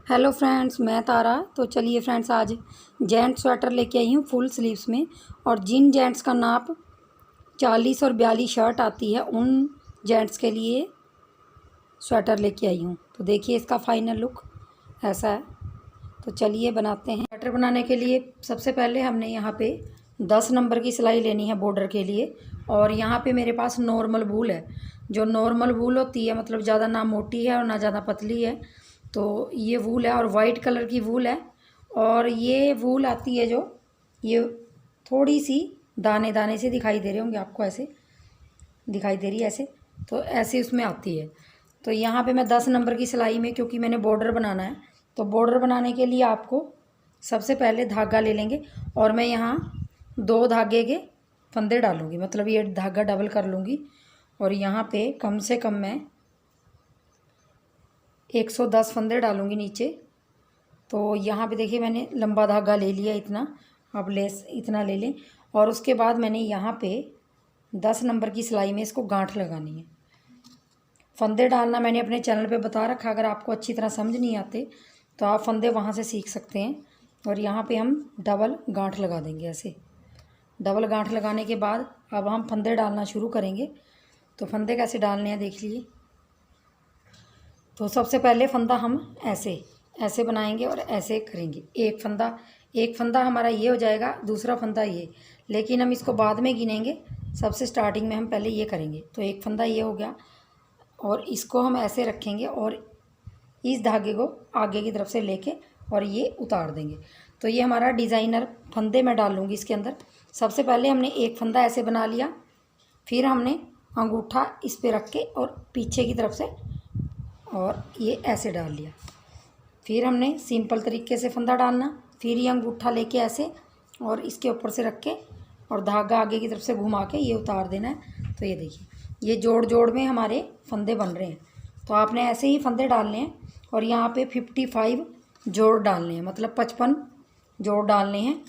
Hello friends, मैं तारा। तो चलिए फ्रेंड्स, आज जेंट्स स्वेटर लेके आई हूँ फुल स्लीव्स में। और जिन जेंट्स का नाप 40 और 42 शर्ट आती है, उन जेंट्स के लिए स्वेटर लेके आई हूँ। तो देखिए इसका फाइनल लुक ऐसा है। तो चलिए बनाते हैं। स्वेटर बनाने के लिए सबसे पहले हमने यहाँ पे 10 नंबर की सिलाई लेनी है बॉर्डर के लिए। और यहाँ पे मेरे पास नॉर्मल वूल है। जो नॉर्मल वूल होती है, मतलब ज़्यादा ना मोटी है और ना ज़्यादा पतली है। तो ये वूल है और वाइट कलर की वूल है। और ये वूल आती है जो, ये थोड़ी सी दाने दाने से दिखाई दे रहे होंगे आपको, ऐसे दिखाई दे रही है ऐसे। तो ऐसे उसमें आती है। तो यहाँ पे मैं 10 नंबर की सिलाई में, क्योंकि मैंने बॉर्डर बनाना है, तो बॉर्डर बनाने के लिए आपको सबसे पहले धागा ले लेंगे। और मैं यहाँ 2 धागे के फंदे डालूँगी, मतलब ये धागा डबल कर लूँगी। और यहाँ पे कम से कम मैं 110 फंदे डालूँगी नीचे। तो यहाँ पे देखिए मैंने लंबा धागा ले लिया इतना, अब लेस इतना ले लें। और उसके बाद मैंने यहाँ पे 10 नंबर की सिलाई में इसको गांठ लगानी है। फंदे डालना मैंने अपने चैनल पे बता रखा, अगर आपको अच्छी तरह समझ नहीं आते तो आप फंदे वहाँ से सीख सकते हैं। और यहाँ पे हम डबल गांठ लगा देंगे ऐसे। डबल गांठ लगाने के बाद अब हम फंदे डालना शुरू करेंगे। तो फंदे कैसे डालने हैं देख लीजिए। तो सबसे पहले फंदा हम ऐसे ऐसे बनाएंगे और ऐसे करेंगे। एक फंदा हमारा ये हो जाएगा, दूसरा फंदा ये, लेकिन हम इसको बाद में गिनेंगे। सबसे स्टार्टिंग में हम पहले ये करेंगे। तो एक फंदा ये हो गया और इसको हम ऐसे रखेंगे और इस धागे को आगे की तरफ से लेके और ये उतार देंगे। तो ये हमारा डिज़ाइनर फंदे मैं डाल लूँगी इसके अंदर। सबसे पहले हमने एक फंदा ऐसे बना लिया, फिर हमने अंगूठा इस पे रख के और पीछे की तरफ से और ये ऐसे डाल लिया। फिर हमने सिंपल तरीके से फंदा डालना, फिर ये अंगूठा लेके ऐसे और इसके ऊपर से रख के और धागा आगे की तरफ से घुमा के ये उतार देना है। तो ये देखिए, ये जोड़ जोड़ में हमारे फंदे बन रहे हैं। तो आपने ऐसे ही फंदे डालने हैं। और यहाँ पे 55 जोड़ डालने हैं, मतलब 55 जोड़ डालने हैं।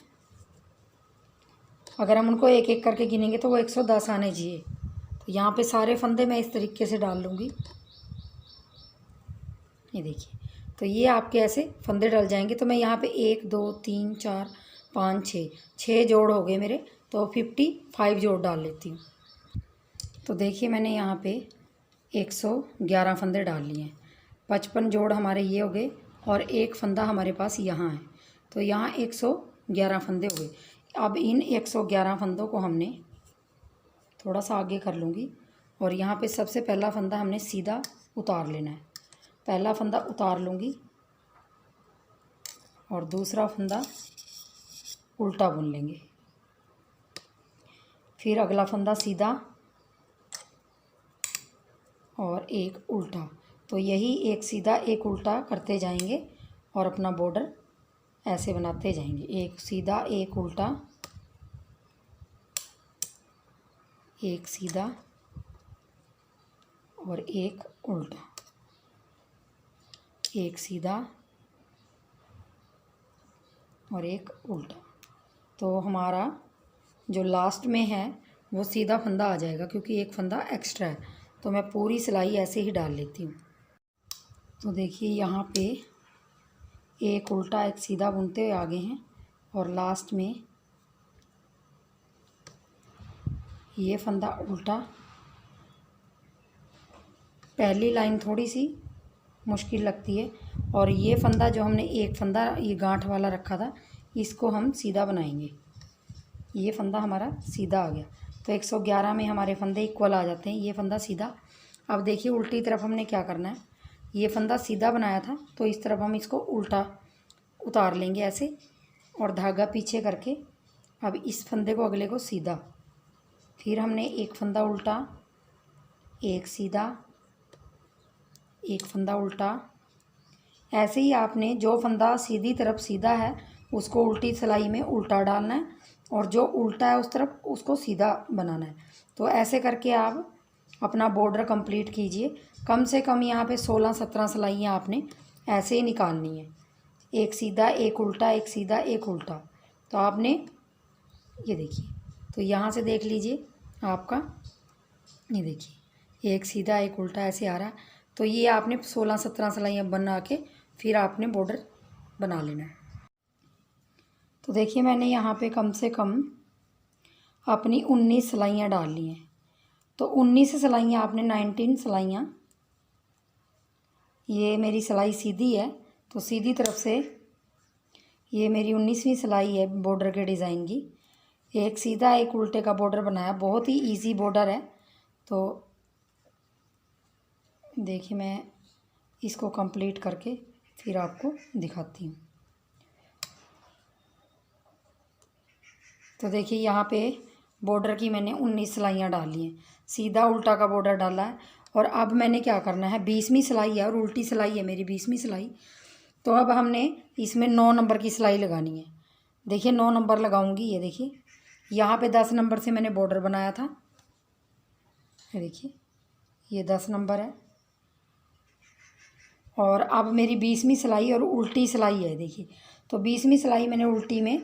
अगर हम उनको एक एक करके गिनेंगे तो वो 110 आने चाहिए। तो यहाँ पे सारे फंदे मैं इस तरीके से डाल लूँगी। ये देखिए, तो ये आपके ऐसे फंदे डल जाएंगे। तो मैं यहाँ पे 1 2 3 4 5 6 जोड़ हो गए मेरे। तो 55 जोड़ डाल लेती हूँ। तो देखिए मैंने यहाँ पे 111 फंदे डाल लिए हैं। 55 जोड़ हमारे ये हो गए और एक फंदा हमारे पास यहाँ है। तो यहाँ 111 फंदे हो गए। अब इन 111 फंदों को हमने थोड़ा सा आगे कर लूँगी। और यहाँ पे सबसे पहला फंदा हमने सीधा उतार लेना है। पहला फंदा उतार लूँगी और दूसरा फंदा उल्टा बुन लेंगे। फिर अगला फंदा सीधा और एक उल्टा। तो यही एक सीधा एक उल्टा करते जाएंगे और अपना बॉर्डर ऐसे बनाते जाएंगे। एक सीधा एक उल्टा, एक सीधा और एक उल्टा, एक सीधा और एक उल्टा। तो हमारा जो लास्ट में है वो सीधा फंदा आ जाएगा, क्योंकि एक फंदा एक्स्ट्रा है। तो मैं पूरी सिलाई ऐसे ही डाल लेती हूँ। तो देखिए यहाँ पे एक उल्टा एक सीधा बुनते हुए आगे हैं और लास्ट में ये फंदा उल्टा। पहली लाइन थोड़ी सी मुश्किल लगती है। और ये फंदा जो हमने एक फंदा ये गांठ वाला रखा था, इसको हम सीधा बनाएंगे। ये फंदा हमारा सीधा आ गया। तो 111 में हमारे फंदे इक्वल आ जाते हैं। ये फंदा सीधा। अब देखिए उल्टी तरफ हमने क्या करना है। ये फंदा सीधा बनाया था तो इस तरफ हम इसको उल्टा उतार लेंगे ऐसे और धागा पीछे करके अब इस फंदे को अगले को सीधा। फिर हमने एक फंदा उल्टा, एक सीधा, एक फंदा उल्टा। ऐसे ही आपने जो फंदा सीधी तरफ सीधा है उसको उल्टी सिलाई में उल्टा डालना है और जो उल्टा है उस तरफ उसको सीधा बनाना है। तो ऐसे करके आप अपना बॉर्डर कंप्लीट कीजिए। कम से कम यहाँ पे 16-17 सिलाइयाँ आपने ऐसे ही निकालनी है। एक सीधा एक उल्टा, एक सीधा एक उल्टा। तो आपने ये देखिए, तो यहाँ से देख लीजिए आपका, ये देखिए एक सीधा एक उल्टा ऐसे आ रहा है। तो ये आपने 16-17 सिलाइयाँ बना के फिर आपने बॉर्डर बना लेना है। तो देखिए मैंने यहाँ पे कम से कम अपनी 19 सिलाइयाँ डाल ली हैं। तो 19 सिलाइयाँ आपने 19 सिलाइयाँ, ये मेरी सिलाई सीधी है तो सीधी तरफ से ये मेरी 19वीं सिलाई है बॉर्डर के डिज़ाइन की। एक सीधा एक उल्टे का बॉर्डर बनाया, बहुत ही इजी बॉर्डर है। तो देखिए मैं इसको कंप्लीट करके फिर आपको दिखाती हूँ। तो देखिए यहाँ पे बॉर्डर की मैंने 19 सिलाइयाँ डाली हैं, सीधा उल्टा का बॉर्डर डाला है। और अब मैंने क्या करना है, 20वीं सिलाई है और उल्टी सिलाई है मेरी 20वीं सिलाई। तो अब हमने इसमें 9 नंबर की सिलाई लगानी है। देखिए 9 नंबर लगाऊंगी। ये देखिए यहाँ पे 10 नंबर से मैंने बॉर्डर बनाया था, ये देखिए ये 10 नंबर है। और अब मेरी 20वीं सिलाई और उल्टी सिलाई है। देखिए तो 20वीं सिलाई मैंने उल्टी में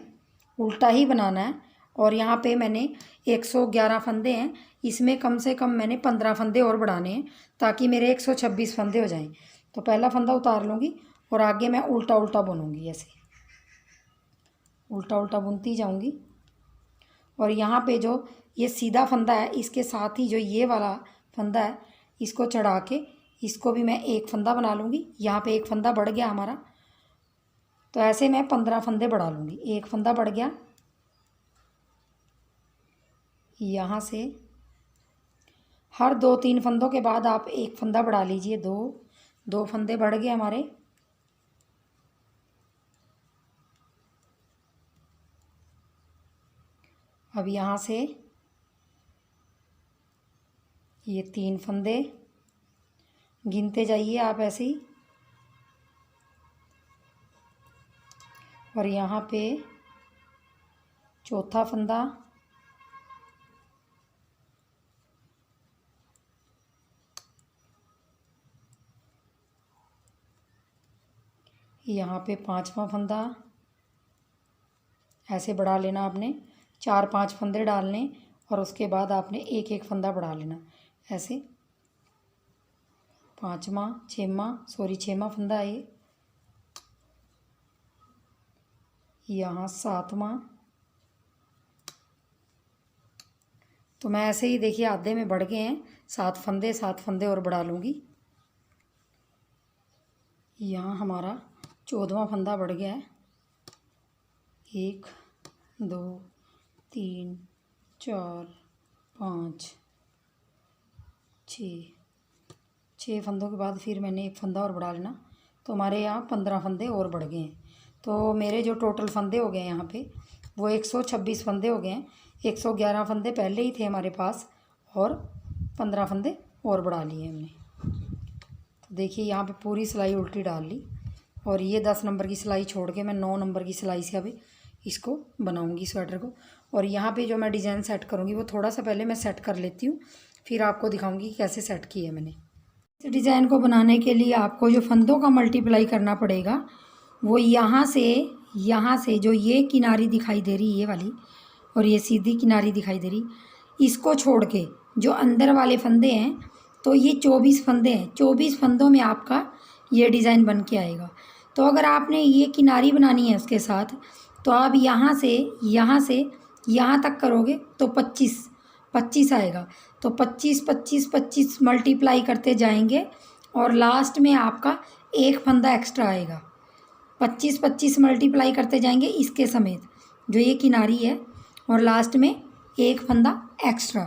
उल्टा ही बनाना है। और यहाँ पे मैंने 111 फंदे हैं, इसमें कम से कम मैंने 15 फंदे और बढ़ाने हैं ताकि मेरे 126 फंदे हो जाएं। तो पहला फंदा उतार लूँगी और आगे मैं उल्टा उल्टा बुनूँगी, ऐसे उल्टा उल्टा बुनती जाऊँगी। और यहाँ पे जो ये सीधा फंदा है इसके साथ ही जो ये वाला फंदा है इसको चढ़ा के इसको भी मैं एक फंदा बना लूँगी। यहाँ पे एक फंदा बढ़ गया हमारा, तो ऐसे मैं 15 फंदे बढ़ा लूँगी। एक फंदा बढ़ गया, यहाँ से हर 2-3 फंदों के बाद आप एक फंदा बढ़ा लीजिए। दो फंदे बढ़ गए हमारे। अब यहाँ से ये 3 फंदे गिनते जाइए आप ऐसे ही। और यहाँ पे चौथा फंदा, यहाँ पे 5वां फंदा। ऐसे बढ़ा लेना आपने, 4-5 फंदे डालने और उसके बाद आपने एक एक फंदा बढ़ा लेना ऐसे। 6वां फंदा है ये। यहाँ 7वां। तो मैं ऐसे ही देखिए आधे में बढ़ गए हैं, 7 फंदे और बढ़ा लूँगी। यहाँ हमारा 14वां फंदा बढ़ गया है। 1 2 3 4 5 6 फंदों के बाद फिर मैंने एक फंदा और बढ़ा लेना। तो हमारे यहाँ 15 फंदे और बढ़ गए हैं। तो मेरे जो टोटल फंदे हो गए यहाँ पे वो 126 फंदे हो गए हैं। 111 फंदे पहले ही थे हमारे पास और 15 फंदे और बढ़ा लिए हमने। तो देखिए यहाँ पे पूरी सिलाई उल्टी डाल ली और ये 10 नंबर की सिलाई छोड़ के मैं 9 नंबर की सिलाई से अभी इसको बनाऊंगी स्वेटर को। और यहाँ पे जो मैं डिज़ाइन सेट करूँगी वो थोड़ा सा पहले मैं सेट कर लेती हूँ, फिर आपको दिखाऊंगी कैसे सेट की है मैंने। इस डिज़ाइन को बनाने के लिए आपको जो फंदों का मल्टीप्लाई करना पड़ेगा वो यहाँ से जो ये किनारी दिखाई दे रही है ये वाली और ये सीधी किनारी दिखाई दे रही, इसको छोड़ के जो अंदर वाले फंदे हैं तो ये 24 फंदे हैं। 24 फंदों में आपका ये डिज़ाइन बन के आएगा। तो अगर आपने ये किनारी बनानी है उसके साथ तो आप यहाँ से यहाँ तक करोगे तो 25 आएगा। तो 25 मल्टीप्लाई करते जाएंगे और लास्ट में आपका एक फंदा एक्स्ट्रा आएगा। 25 मल्टीप्लाई करते जाएंगे इसके समेत जो ये किनारी है और लास्ट में एक फंदा एक्स्ट्रा।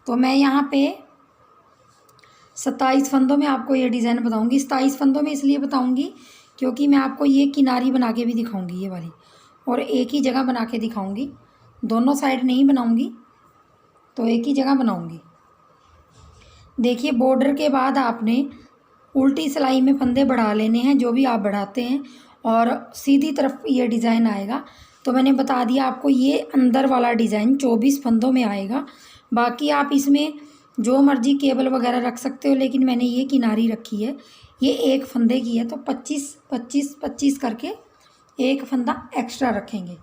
तो मैं यहाँ पे 27 फंदों में आपको ये डिज़ाइन बताऊँगी। 27 फंदों में इसलिए बताऊँगी क्योंकि मैं आपको ये किनारी बना के भी दिखाऊँगी ये वाली, और एक ही जगह बना के दिखाऊँगी, दोनों साइड नहीं बनाऊँगी, तो एक ही जगह बनाऊँगी। देखिए बॉर्डर के बाद आपने उल्टी सिलाई में फंदे बढ़ा लेने हैं जो भी आप बढ़ाते हैं और सीधी तरफ ये डिज़ाइन आएगा। तो मैंने बता दिया आपको ये अंदर वाला डिज़ाइन 24 फंदों में आएगा। बाकी आप इसमें जो मर्जी केबल वगैरह रख सकते हो, लेकिन मैंने ये किनारी रखी है, ये एक फंदे की है तो 25 करके एक फंदा एक्स्ट्रा रखेंगे।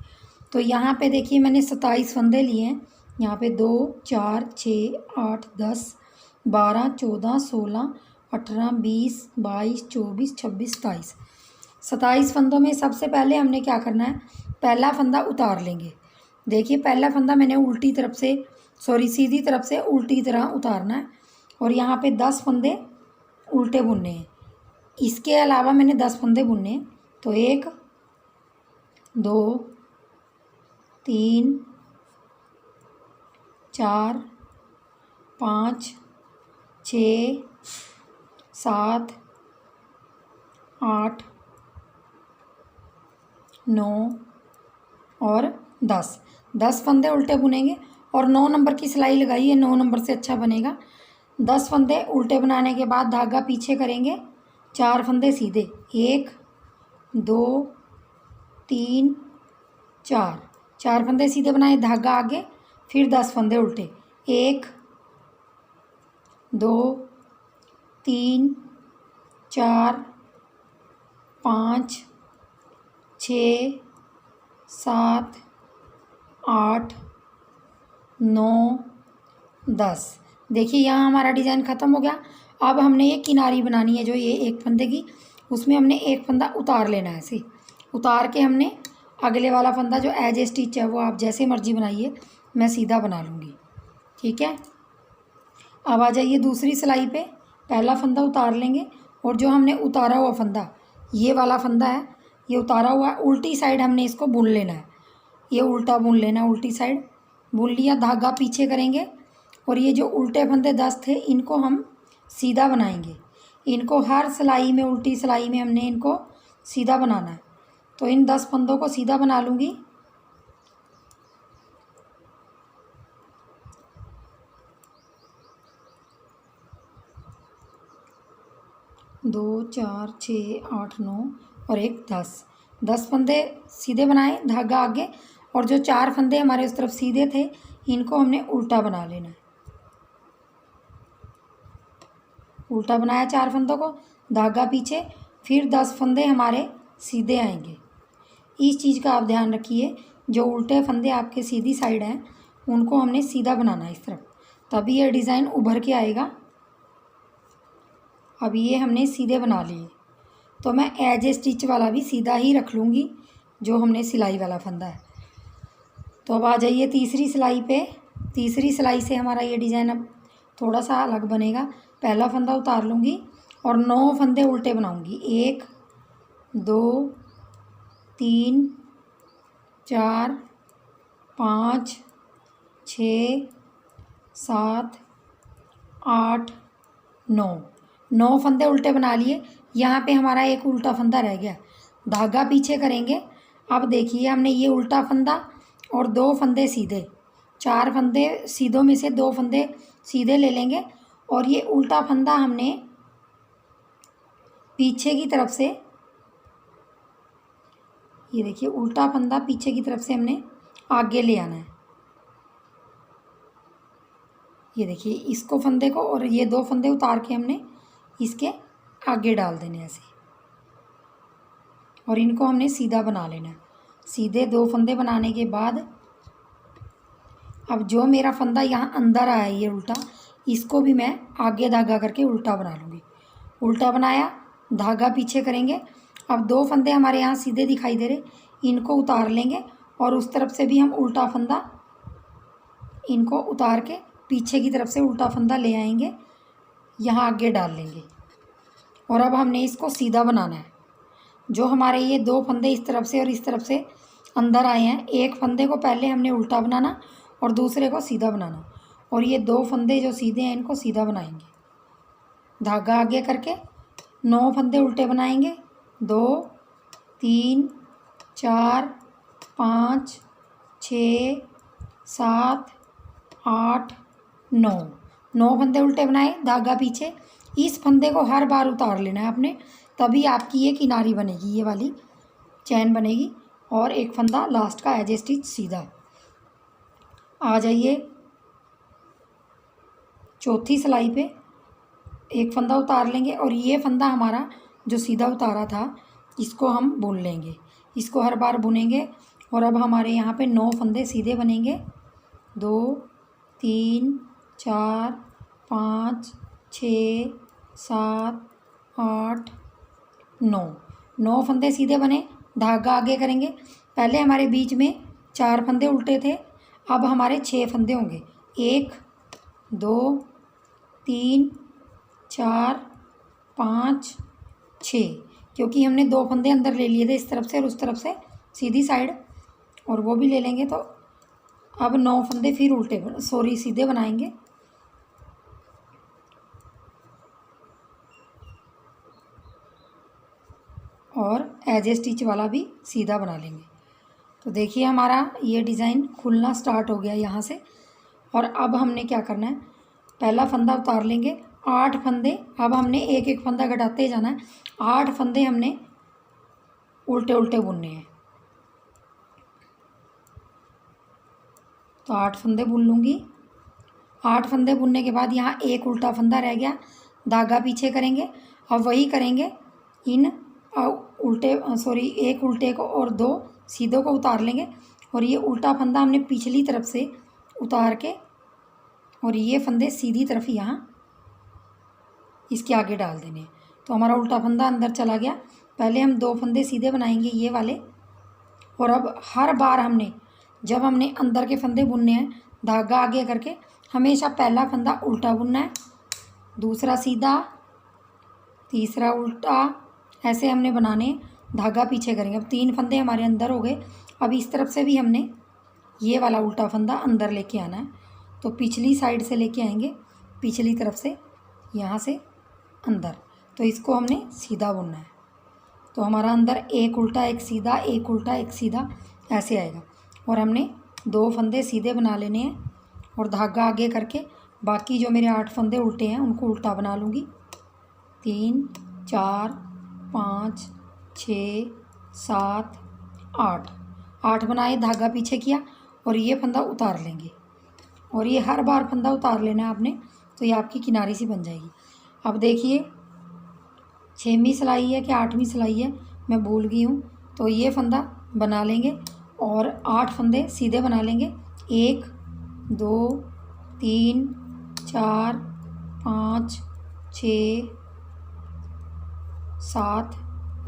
तो यहाँ पे देखिए मैंने 27 फंदे लिए हैं। यहाँ पे 2 4 6 8 10 12 14 16 18 20 22 24 26 27। 27 फंदों में सबसे पहले हमने क्या करना है, पहला फंदा उतार लेंगे। देखिए पहला फंदा मैंने उल्टी तरफ से, सॉरी सीधी तरफ से उल्टी तरह उतारना है और यहाँ पे 10 फंदे उल्टे बुनने हैं। इसके अलावा मैंने 10 फंदे बुनने हैं। तो 1 2 3 4 5 6 7 8 9 और 10 फंदे उल्टे बुनेंगे और 9 नंबर की सिलाई लगाइए, 9 नंबर से अच्छा बनेगा। 10 फंदे उल्टे बनाने के बाद धागा पीछे करेंगे, 4 फंदे सीधे, 1 2 3 4 फंदे सीधे बनाए, धागा आगे, फिर 10 फंदे उल्टे, 1 2 3 4 5 6 7 8 9 10। देखिए यहाँ हमारा डिज़ाइन ख़त्म हो गया। अब हमने ये किनारी बनानी है, जो ये एक फंदे की, उसमें हमने एक फंदा उतार लेना है। ऐसे उतार के हमने अगले वाला फंदा जो एज ए स्टिच है वो आप जैसे मर्जी बनाइए, मैं सीधा बना लूँगी। ठीक है, अब आ जाइए दूसरी सिलाई पे। पहला फंदा उतार लेंगे और जो हमने उतारा हुआ फंदा, ये वाला फंदा है, ये उतारा हुआ उल्टी साइड हमने इसको बुन लेना है। ये उल्टा बुन लेना है, उल्टी साइड बुन लिया, धागा पीछे करेंगे और ये जो उल्टे फंदे 10 थे इनको हम सीधा बनाएंगे। इनको हर सिलाई में, उल्टी सिलाई में हमने इनको सीधा बनाना है। तो इन 10 फंदों को सीधा बना लूँगी। दो 4 6 8 9 और 1 10 फंदे सीधे बनाए, धागा आगे, और जो 4 फंदे हमारे उस तरफ सीधे थे इनको हमने उल्टा बना लेना है। उल्टा बनाया 4 फंदों को, धागा पीछे, फिर 10 फंदे हमारे सीधे आएंगे। इस चीज़ का आप ध्यान रखिए, जो उल्टे फंदे आपके सीधी साइड हैं उनको हमने सीधा बनाना है इस तरफ, तभी ये डिज़ाइन उभर के आएगा। अब ये हमने सीधे बना लिए, तो मैं एज ए स्टिच वाला भी सीधा ही रख लूँगी, जो हमने सिलाई वाला फंदा है। तो अब आ जाइए तीसरी सिलाई पे। तीसरी सिलाई से हमारा ये डिज़ाइन अब थोड़ा सा अलग बनेगा। पहला फंदा उतार लूँगी और 9 फंदे उल्टे बनाऊँगी, 1 2 3 4 5 6 7 8 9 फंदे उल्टे बना लिए। यहाँ पे हमारा एक उल्टा फंदा रह गया, धागा पीछे करेंगे। अब देखिए हमने ये उल्टा फंदा और 2 फंदे सीधे, 4 फंदे सीधों में से 2 फंदे सीधे ले लेंगे और ये उल्टा फंदा हमने पीछे की तरफ से, ये देखिए उल्टा फंदा पीछे की तरफ से हमने आगे ले आना है। ये देखिए इसको फंदे को और ये 2 फंदे उतार के हमने इसके आगे डाल देने ऐसे, और इनको हमने सीधा बना लेना है। सीधे 2 फंदे बनाने के बाद अब जो मेरा फंदा यहाँ अंदर आया है ये उल्टा, इसको भी मैं आगे धागा करके उल्टा बना लूँगी। उल्टा बनाया, धागा पीछे करेंगे। अब 2 फंदे हमारे यहाँ सीधे दिखाई दे रहे, इनको उतार लेंगे और उस तरफ से भी हम उल्टा फंदा, इनको उतार के पीछे की तरफ से उल्टा फंदा ले आएंगे, यहाँ आगे डाल लेंगे और अब हमने इसको सीधा बनाना है। जो हमारे ये 2 फंदे इस तरफ से और इस तरफ से अंदर आए हैं, एक फंदे को पहले हमने उल्टा बनाना और दूसरे को सीधा बनाना, और ये 2 फंदे जो सीधे हैं इनको सीधा बनाएंगे। धागा आगे करके 9 फंदे उल्टे बनाएंगे, 2 3 4 5 6 7 8 9 फंदे उल्टे बनाए, धागा पीछे। इस फंदे को हर बार उतार लेना है आपने, तभी आपकी ये किनारी बनेगी, ये वाली चैन बनेगी, और एक फंदा लास्ट का एज ए स्टिच सीधा। आ जाइए चौथी सिलाई पे। एक फंदा उतार लेंगे और ये फंदा हमारा जो सीधा उतारा था इसको हम बुन लेंगे, इसको हर बार बुनेंगे। और अब हमारे यहाँ पे 9 फंदे सीधे बनेंगे, 2 3 4 5 6 7 8 9 9 फंदे सीधे बने, धागा आगे करेंगे। पहले हमारे बीच में 4 फंदे उल्टे थे, अब हमारे 6 फंदे होंगे। 1 2 3 4 5 6, क्योंकि हमने 2 फंदे अंदर ले लिए थे इस तरफ से और उस तरफ से सीधी साइड, और वो भी ले लेंगे। तो अब 9 फंदे फिर उल्टे सीधे बनाएंगे। और एज ए स्टिच वाला भी सीधा बना लेंगे। तो देखिए हमारा ये डिज़ाइन खुलना स्टार्ट हो गया यहाँ से। और अब हमने क्या करना है, पहला फंदा उतार लेंगे। 8 फंदे, अब हमने एक एक फंदा घटाते जाना है। 8 फंदे हमने उल्टे उल्टे बुनने हैं। तो 8 फंदे बुन लूँगी। 8 फंदे बुनने के बाद यहाँ एक उल्टा फंदा रह गया, धागा पीछे करेंगे। अब वही करेंगे, इन एक उल्टे को और 2 सीधों को उतार लेंगे। और ये उल्टा फंदा हमने पिछली तरफ से उतार के, और ये फंदे सीधी तरफ यहाँ इसके आगे डाल देने हैं। तो हमारा उल्टा फंदा अंदर चला गया। पहले हम 2 फंदे सीधे बनाएंगे ये वाले। और अब हर बार जब हमने अंदर के फंदे बुनने हैं, धागा आगे करके हमेशा पहला फंदा उल्टा बुनना है, दूसरा सीधा, तीसरा उल्टा, ऐसे हमने बनाने, धागा पीछे करेंगे। अब 3 फंदे हमारे अंदर हो गए। अब इस तरफ से भी हमने ये वाला उल्टा फंदा अंदर लेके आना है। तो पिछली साइड से लेके आएंगे, पिछली तरफ से यहाँ से अंदर। तो इसको हमने सीधा बुनना है। तो हमारा अंदर एक उल्टा एक सीधा, एक उल्टा एक सीधा, ऐसे आएगा। और हमने 2 फंदे सीधे बना लेने हैं और धागा आगे करके बाकी जो मेरे 8 फंदे उल्टे हैं उनको उल्टा बना लूँगी। 3 4 5 6 7 8, 8 बनाए, धागा पीछे किया और ये फंदा उतार लेंगे। और ये हर बार फंदा उतार लेना है आपने, तो ये आपकी किनारी सी बन जाएगी। अब देखिए 6वीं सिलाई है कि 8वीं सिलाई है, मैं भूल गई हूँ। तो ये फंदा बना लेंगे और 8 फंदे सीधे बना लेंगे। 1 2 3 4 5 6 7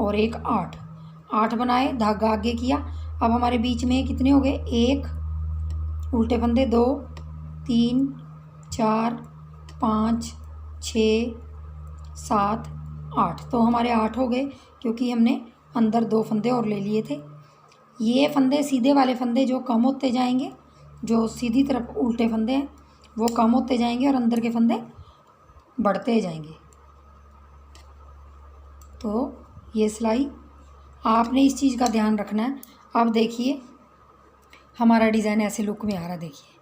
और एक 8, 8 बनाए, धागा आगे किया। अब हमारे बीच में कितने हो गए, 1 उल्टे फंदे, 2 3 4 5 6 7 8। तो हमारे 8 हो गए, क्योंकि हमने अंदर 2 फंदे और ले लिए थे। ये फंदे सीधे वाले फंदे जो कम होते जाएंगे, जो सीधी तरफ उल्टे फंदे हैं वो कम होते जाएंगे और अंदर के फंदे बढ़ते जाएंगे। तो ये सिलाई आपने इस चीज़ का ध्यान रखना है। अब देखिए हमारा डिज़ाइन ऐसे लुक में आ रहा है। देखिए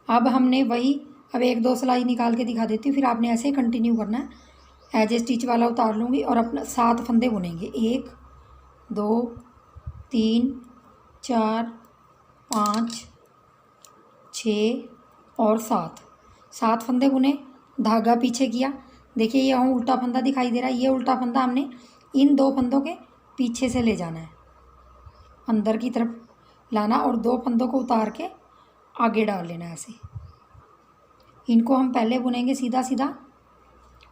अब हमने वही, अब 1-2 सिलाई निकाल के दिखा देती हूँ, फिर आपने ऐसे ही कंटिन्यू करना है। एज ए स्टिच वाला उतार लूँगी और अपना 7 फंदे बुनेंगे। 1 2 3 4 5 6 और 7 फंदे बुने, धागा पीछे किया। देखिए यहाँ उल्टा फंदा दिखाई दे रहा है, ये उल्टा फंदा हमने इन 2 फंदों के पीछे से ले जाना है, अंदर की तरफ लाना और 2 फंदों को उतार के आगे डाल लेना है। ऐसे इनको हम पहले बुनेंगे सीधा सीधा,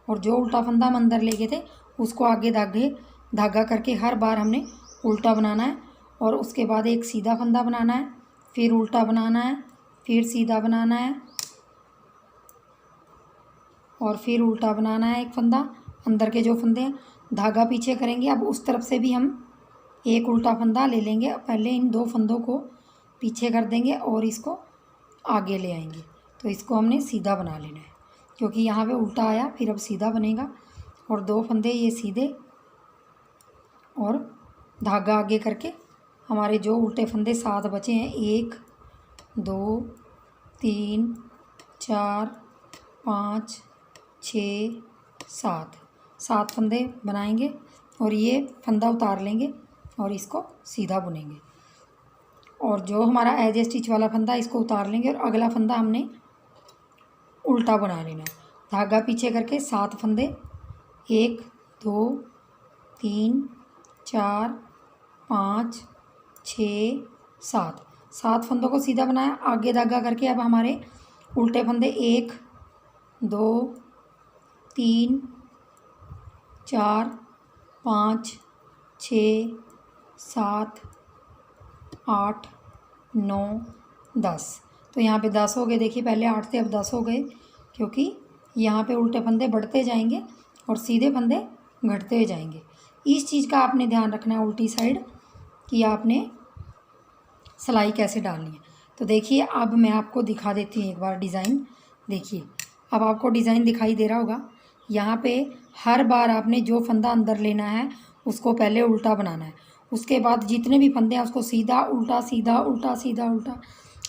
और जो उल्टा फंदा हम अंदर ले गए थे उसको आगे धागा करके हर बार हमने उल्टा बनाना है। और उसके बाद एक सीधा फंदा बनाना है, फिर उल्टा बनाना है, फिर सीधा बनाना है और फिर उल्टा बनाना है एक फंदा। अंदर के जो फंदे हैं धागा पीछे करेंगे। अब उस तरफ से भी हम एक उल्टा फंदा ले लेंगे, पहले इन 2 फंदों को पीछे कर देंगे और इसको आगे ले आएंगे। तो इसको हमने सीधा बना लेना है, क्योंकि यहाँ पे उल्टा आया, फिर अब सीधा बनेगा। और 2 फंदे ये सीधे और धागा आगे करके हमारे जो उल्टे फंदे 7 बचे हैं, 1 2 3 4 5 6 7 फंदे बनाएंगे और ये फंदा उतार लेंगे और इसको सीधा बुनेंगे। और जो हमारा एज ए स्टिच वाला फंदा इसको उतार लेंगे और अगला फंदा हमने उल्टा बना लेना है। धागा पीछे करके 7 फंदे, 1 2 3 4 5 6 7 फंदों को सीधा बनाया, आगे धागा करके। अब हमारे उल्टे फंदे 1 2 3 4 5 6 7 8 9 10। तो यहाँ पे 10 हो गए। देखिए पहले 8 थे, अब 10 हो गए, क्योंकि यहाँ पे उल्टे फंदे बढ़ते जाएंगे और सीधे फंदे घटते हुए जाएंगे। इस चीज़ का आपने ध्यान रखना है उल्टी साइड कि आपने सिलाई कैसे डालनी है। तो देखिए अब मैं आपको दिखा देती हूँ एक बार डिज़ाइन। देखिए अब आपको डिज़ाइन दिखाई दे रहा होगा। यहाँ पे हर बार आपने जो फंदा अंदर लेना है उसको पहले उल्टा बनाना है, उसके बाद जितने भी फंदे हैं उसको सीधा उल्टा सीधा उल्टा सीधा उल्टा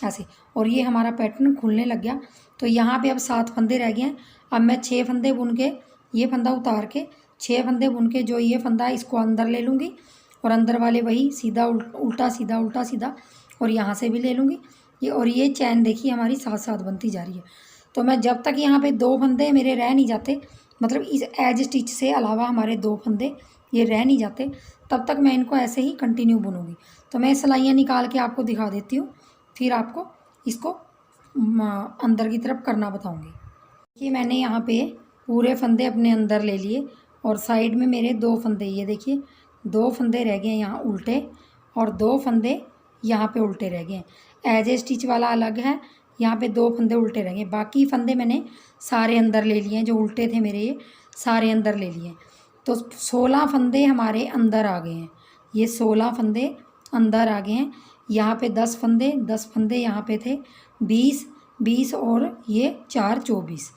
ऐसे। और ये हमारा पैटर्न खुलने लग गया। तो यहाँ पे अब 7 फंदे रह गए हैं। अब मैं 6 फंदे बुन के, ये फंदा उतार के 6 फंदे बुन के जो ये फंदा है इसको अंदर ले लूँगी, और अंदर वाले वही सीधा उल्टा सीधा उल्टा सीधा, और यहाँ से भी ले लूँगी ये। और ये चैन देखिए हमारी साथ साथ बनती जा रही है। तो मैं जब तक यहाँ पे 2 फंदे मेरे रह नहीं जाते, मतलब इस एज स्टिच से अलावा हमारे 2 फंदे ये रह नहीं जाते, तब तक मैं इनको ऐसे ही कंटिन्यू बुनूँगी। तो मैं सिलाइयाँ निकाल के आपको दिखा देती हूँ, फिर आपको इसको अंदर की तरफ करना बताऊँगी। देखिए मैंने यहाँ पे पूरे फंदे अपने अंदर ले लिए, और साइड में मेरे 2 फंदे, ये देखिए 2 फंदे रह गए यहाँ उल्टे, और 2 फंदे यहाँ पे उल्टे रह गए हैं। एज ए स्टिच वाला अलग है, यहाँ पे 2 फंदे उल्टे रह गए। बाकी फंदे मैंने सारे अंदर ले लिए हैं, जो उल्टे थे मेरे ये सारे अंदर ले लिए हैं। तो 16 फंदे हमारे अंदर आ गए हैं। ये 16 फंदे अंदर आ गए हैं। यहाँ पे 10 फंदे यहाँ पे थे, 20 और ये 4 24।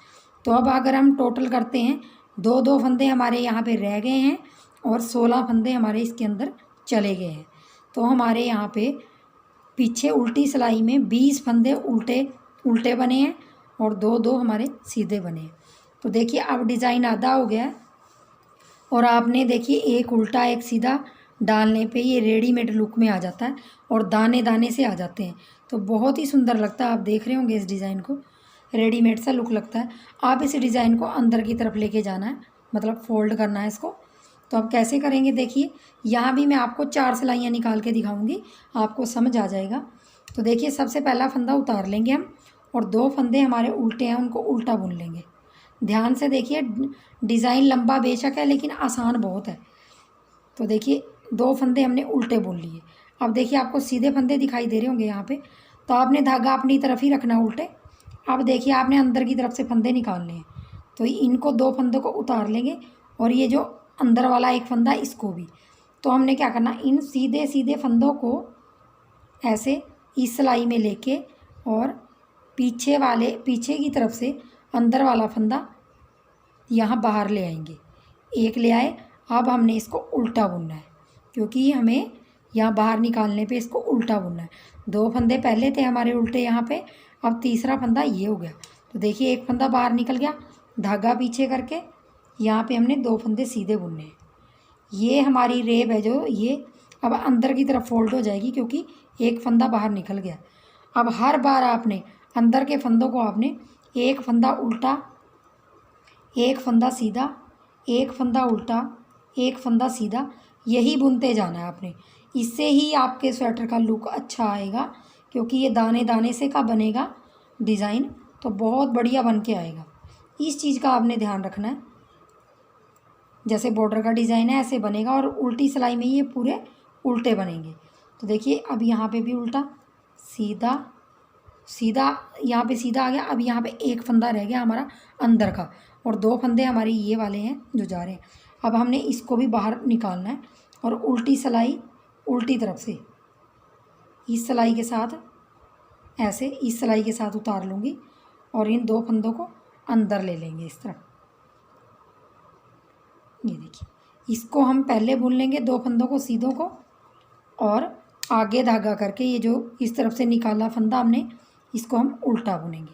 तो अब अगर हम टोटल करते हैं, 2 फंदे हमारे यहाँ पे रह गए हैं और 16 फंदे हमारे इसके अंदर चले गए हैं। तो हमारे यहाँ पे पीछे उल्टी सिलाई में 20 फंदे उल्टे बने हैं और 2 हमारे सीधे बने हैं। तो देखिए अब डिज़ाइन आधा हो गया है, और आपने देखिए एक उल्टा एक सीधा डालने पे ये रेडीमेड लुक में आ जाता है, और दाने दाने से आ जाते हैं। तो बहुत ही सुंदर लगता है। आप देख रहे होंगे इस डिज़ाइन को, रेडीमेड सा लुक लगता है। आप इस डिज़ाइन को अंदर की तरफ लेके जाना है, मतलब फोल्ड करना है इसको। तो अब कैसे करेंगे देखिए, यहाँ भी मैं आपको 4 सिलाइयाँ निकाल के दिखाऊंगी, आपको समझ आ जाएगा। तो देखिए सबसे पहला फंदा उतार लेंगे हम, और 2 फंदे हमारे उल्टे हैं उनको उल्टा बुन लेंगे। ध्यान से देखिए, डिज़ाइन लंबा बेशक है लेकिन आसान बहुत है। तो देखिए 2 फंदे हमने उल्टे बुन लिए। अब देखिए आपको सीधे फंदे दिखाई दे रहे होंगे यहाँ पे, तो आपने धागा अपनी तरफ ही रखना उल्टे। अब देखिए आपने अंदर की तरफ से फंदे निकालने हैं, तो इनको 2 फंदों को उतार लेंगे, और ये जो अंदर वाला एक फंदा इसको भी। तो हमने क्या करना, इन सीधे सीधे फंदों को ऐसे इस सिलाई में लेके, और पीछे की तरफ से अंदर वाला फंदा यहाँ बाहर ले आएंगे। एक ले आए। अब हमने इसको उल्टा बुनना है, क्योंकि हमें यहाँ बाहर निकालने पे इसको उल्टा बुनना है। 2 फंदे पहले थे हमारे उल्टे यहाँ पे, अब तीसरा फंदा ये हो गया। तो देखिए एक फंदा बाहर निकल गया, धागा पीछे करके यहाँ पे हमने 2 फंदे सीधे बुनने हैं। ये हमारी रेब है जो ये अब अंदर की तरफ फोल्ड हो जाएगी, क्योंकि एक फंदा बाहर निकल गया। अब हर बार आपने अंदर के फंदों को आपने एक फंदा उल्टा, एक फंदा सीधा, एक फंदा उल्टा, एक फंदा सीधा, यही बुनते जाना है आपने। इससे ही आपके स्वेटर का लुक अच्छा आएगा, क्योंकि ये दाने दाने से का बनेगा डिज़ाइन, तो बहुत बढ़िया बन के आएगा। इस चीज़ का आपने ध्यान रखना है। जैसे बॉर्डर का डिज़ाइन है ऐसे बनेगा, और उल्टी सिलाई में ये पूरे उल्टे बनेंगे। तो देखिए अब यहाँ पे भी उल्टा सीधा सीधा, यहाँ पे सीधा आ गया। अब यहाँ पे एक फंदा रह गया हमारा अंदर का, और 2 फंदे हमारे ये वाले हैं जो जा रहे हैं। अब हमने इसको भी बाहर निकालना है, और उल्टी सिलाई उल्टी तरफ से इस सिलाई के साथ ऐसे इस सिलाई के साथ उतार लूँगी, और इन 2 फंदों को अंदर ले लेंगे इस तरफ। ये देखिए इसको हम पहले बुन लेंगे 2 फंदों को सीधों को, और आगे धागा करके ये जो इस तरफ से निकाला फंदा हमने इसको हम उल्टा बुनेंगे,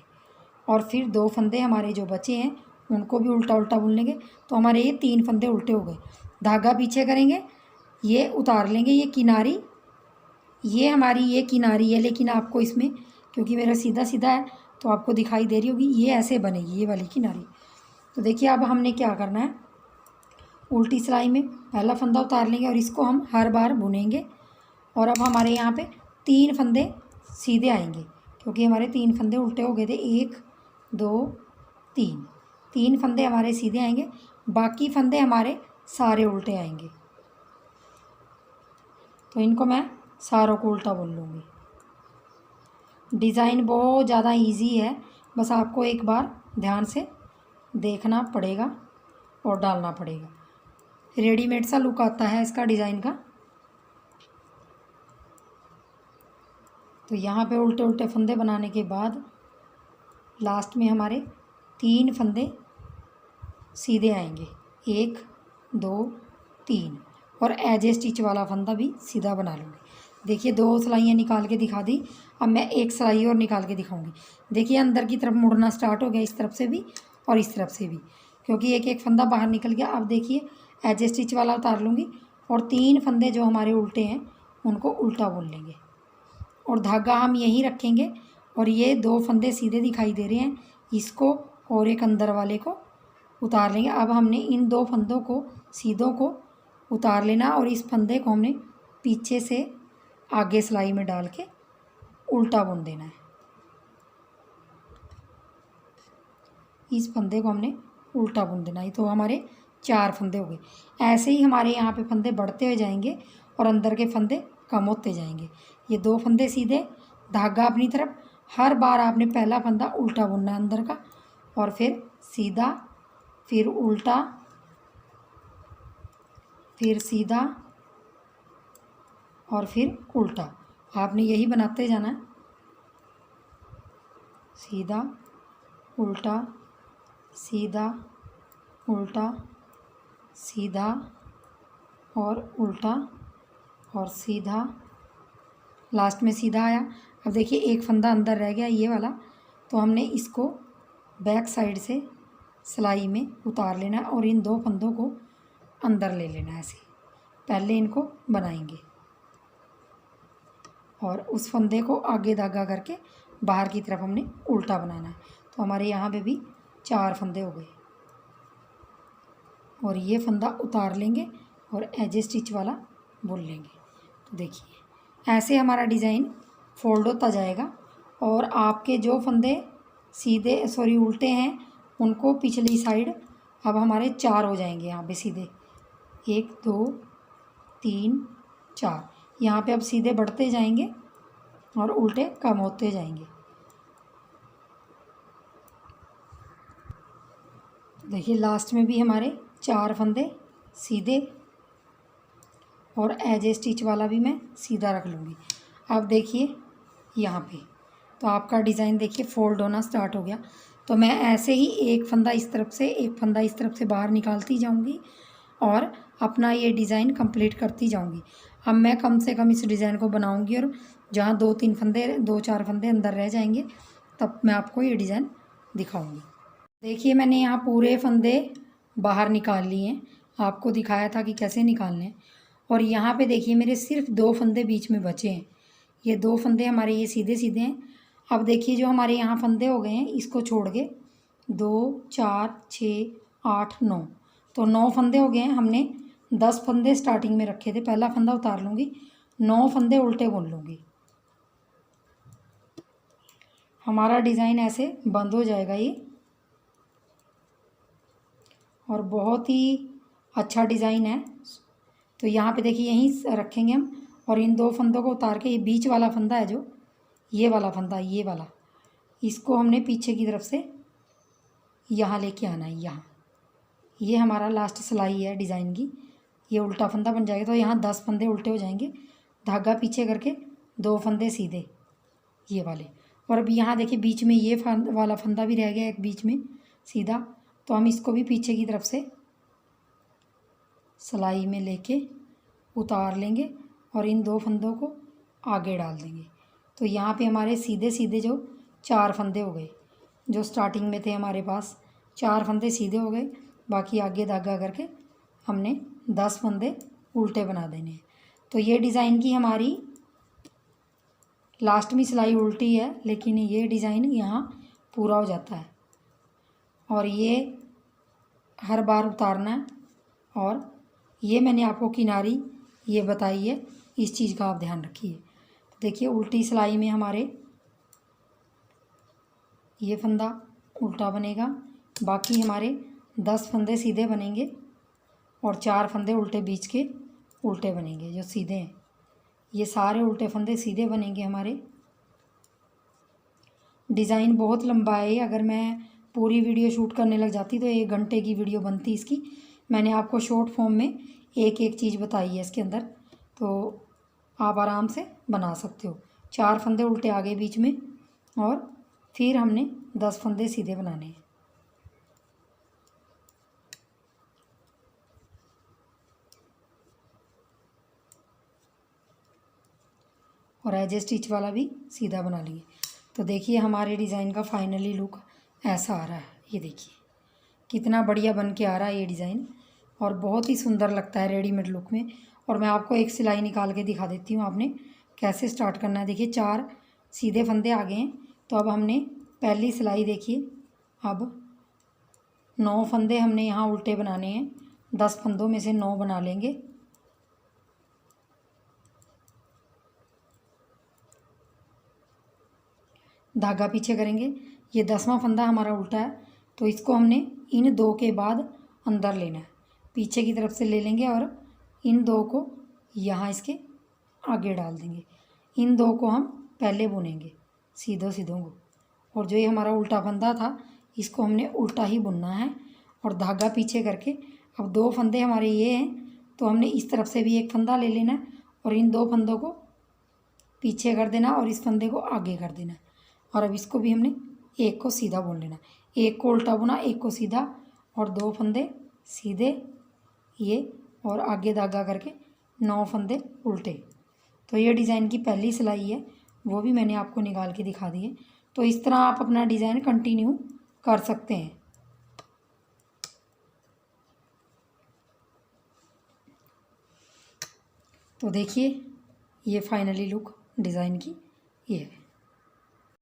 और फिर 2 फंदे हमारे जो बचे हैं उनको भी उल्टा उल्टा बुन लेंगे। तो हमारे ये 3 फंदे उल्टे हो गए। धागा पीछे करेंगे, ये उतार लेंगे, ये किनारी, ये हमारी ये किनारी है, लेकिन आपको इसमें क्योंकि मेरा सीधा सीधा है तो आपको दिखाई दे रही होगी, ये ऐसे बनेगी ये वाली किनारी। तो देखिए अब हमने क्या करना है, उल्टी सिलाई में पहला फंदा उतार लेंगे और इसको हम हर बार बुनेंगे। और अब हमारे यहाँ पे 3 फंदे सीधे आएंगे, क्योंकि हमारे 3 फंदे उल्टे हो गए थे। 1 2 3 फंदे हमारे सीधे आएंगे, बाकी फंदे हमारे सारे उल्टे आएंगे। तो इनको मैं सारों को उल्टा बुन लूँगी। डिज़ाइन बहुत ज़्यादा इजी है, बस आपको एक बार ध्यान से देखना पड़ेगा और डालना पड़ेगा। रेडीमेड सा लुक आता है इसका डिज़ाइन का। तो यहाँ पे उल्टे उल्टे फंदे बनाने के बाद लास्ट में हमारे 3 फंदे सीधे आएंगे, 1 2 3, और एज ए स्टिच वाला फंदा भी सीधा बना लूँगी। देखिए 2 सिलाइयाँ निकाल के दिखा दी, अब मैं 1 सिलाई और निकाल के दिखाऊंगी। देखिए अंदर की तरफ मुड़ना स्टार्ट हो गया, इस तरफ से भी और इस तरफ से भी, क्योंकि एक एक फंदा बाहर निकल गया। अब देखिए एज ए स्टिच वाला उतार लूँगी और 3 फंदे जो हमारे उल्टे हैं उनको उल्टा बुन लेंगे और धागा हम यहीं रखेंगे। और ये 2 फंदे सीधे दिखाई दे रहे हैं, इसको और एक अंदर वाले को उतार लेंगे। अब हमने इन 2 फंदों को सीधों को उतार लेना और इस फंदे को हमने पीछे से आगे सिलाई में डाल के उल्टा बुन देना है। इस फंदे को हमने उल्टा बुन देना है। तो हमारे 4 फंदे हो गए। ऐसे ही हमारे यहाँ पे फंदे बढ़ते हुए जाएंगे और अंदर के फंदे कम होते जाएंगे। ये 2 फंदे सीधे, धागा अपनी तरफ। हर बार आपने पहला फंदा उल्टा बुनना है अंदर का, और फिर सीधा, फिर उल्टा, फिर सीधा और फिर उल्टा। आपने यही बनाते जाना है, सीधा उल्टा सीधा उल्टा सीधा और उल्टा और सीधा, लास्ट में सीधा आया। अब देखिए एक फंदा अंदर रह गया, ये वाला, तो हमने इसको बैक साइड से सिलाई में उतार लेना है और इन 2 फंदों को अंदर ले लेना है। ऐसे पहले इनको बनाएंगे और उस फंदे को आगे धागा करके बाहर की तरफ हमने उल्टा बनाना है। तो हमारे यहाँ पे भी 4 फंदे हो गए और ये फंदा उतार लेंगे और एज ए स्टिच वाला बुन लेंगे। तो देखिए ऐसे हमारा डिज़ाइन फोल्ड होता जाएगा और आपके जो फंदे सीधे उल्टे हैं उनको पिछली साइड अब हमारे 4 हो जाएंगे यहाँ पे सीधे, 1 2 3 4। यहाँ पे अब सीधे बढ़ते जाएंगे और उल्टे कम होते जाएंगे। देखिए लास्ट में भी हमारे 4 फंदे सीधे और एज ए स्टिच वाला भी मैं सीधा रख लूँगी। अब देखिए यहाँ पे तो आपका डिज़ाइन देखिए फोल्ड होना स्टार्ट हो गया। तो मैं ऐसे ही एक फंदा इस तरफ से, एक फंदा इस तरफ से बाहर निकालती जाऊँगी और अपना ये डिज़ाइन कंप्लीट करती जाऊँगी। अब मैं कम से कम इस डिज़ाइन को बनाऊँगी और जहाँ 2-3 फंदे, 2-4 फंदे अंदर रह जाएंगे तब मैं आपको ये डिज़ाइन दिखाऊँगी। देखिए मैंने यहाँ पूरे फंदे बाहर निकाल लिए हैं, आपको दिखाया था कि कैसे निकालने हैं। और यहाँ पे देखिए मेरे सिर्फ 2 फंदे बीच में बचे हैं। ये 2 फंदे हमारे ये सीधे सीधे हैं। अब देखिए जो हमारे यहाँ फंदे हो गए हैं इसको छोड़ के 2 4 6 8 9, तो 9 फंदे हो गए हैं। हमने 10 फंदे स्टार्टिंग में रखे थे। पहला फंदा उतार लूँगी, 9 फंदे उल्टे बुन लूँगी। हमारा डिज़ाइन ऐसे बंद हो जाएगा ये, और बहुत ही अच्छा डिज़ाइन है। तो यहाँ पे देखिए यहीं रखेंगे हम और इन 2 फंदों को उतार के ये बीच वाला फंदा है जो ये वाला फंदा, ये वाला, इसको हमने पीछे की तरफ से यहाँ लेके आना है। यहाँ ये हमारा लास्ट सिलाई है डिज़ाइन की, ये उल्टा फंदा बन जाएगा। तो यहाँ 10 फंदे उल्टे हो जाएंगे, धागा पीछे करके 2 फंदे सीधे ये वाले। और अब यहाँ देखिए बीच में ये वाला फंदा भी रह गया एक बीच में सीधा, तो हम इसको भी पीछे की तरफ से सिलाई में लेके उतार लेंगे और इन 2 फंदों को आगे डाल देंगे। तो यहाँ पे हमारे सीधे सीधे जो 4 फंदे हो गए, जो स्टार्टिंग में थे हमारे पास 4 फंदे सीधे हो गए, बाकी आगे धागा करके हमने 10 फंदे उल्टे बना देने हैं। तो ये डिज़ाइन की हमारी लास्ट में सिलाई उल्टी है, लेकिन ये डिज़ाइन यहाँ पूरा हो जाता है। और ये हर बार उतारना है। और ये मैंने आपको किनारी ये बताई है, इस चीज़ का आप ध्यान रखिए। देखिए उल्टी सिलाई में हमारे ये फंदा उल्टा बनेगा, बाकी हमारे 10 फंदे सीधे बनेंगे और 4 फंदे उल्टे बीच के उल्टे बनेंगे जो सीधे हैं। ये सारे उल्टे फंदे सीधे बनेंगे हमारे। डिज़ाइन बहुत लंबा है, अगर मैं पूरी वीडियो शूट करने लग जाती तो 1 घंटे की वीडियो बनती इसकी। मैंने आपको शॉर्ट फॉर्म में एक एक चीज़ बताई है इसके अंदर, तो आप आराम से बना सकते हो। 4 फंदे उल्टे आगे बीच में, और फिर हमने 10 फंदे सीधे बनाने हैं। और एज स्टिच वाला भी सीधा बना लिए। तो देखिए हमारे डिज़ाइन का फाइनली लुक ऐसा आ रहा है। ये देखिए कितना बढ़िया बन के आ रहा है ये डिज़ाइन, और बहुत ही सुंदर लगता है रेडीमेड लुक में। और मैं आपको एक सिलाई निकाल के दिखा देती हूँ आपने कैसे स्टार्ट करना है। देखिए 4 सीधे फंदे आ गए हैं, तो अब हमने पहली सिलाई देखिए, अब 9 फंदे हमने यहाँ उल्टे बनाने हैं। 10 फंदों में से 9 बना लेंगे। धागा पीछे करेंगे। ये 10वां फंदा हमारा उल्टा है, तो इसको हमने इन 2 के बाद अंदर लेना है, पीछे की तरफ से ले लेंगे और इन 2 को यहाँ इसके आगे डाल देंगे। इन 2 को हम पहले बुनेंगे सीधों को, और जो ये हमारा उल्टा फंदा था इसको हमने उल्टा ही बुनना है और धागा पीछे करके। अब 2 फंदे हमारे ये हैं, तो हमने इस तरफ से भी एक फंदा ले लेना है और इन 2 फंदों को पीछे कर देना और इस फंदे को आगे कर देना। और अब इसको भी हमने एक को सीधा बुन लेना, एक को उल्टा बुना, एक को सीधा, और 2 फंदे सीधे ये, और आगे धागा करके 9 फंदे उल्टे। तो ये डिज़ाइन की पहली सिलाई है, वो भी मैंने आपको निकाल के दिखा दी है। तो इस तरह आप अपना डिज़ाइन कंटिन्यू कर सकते हैं। तो देखिए ये फाइनली लुक डिज़ाइन की ये है।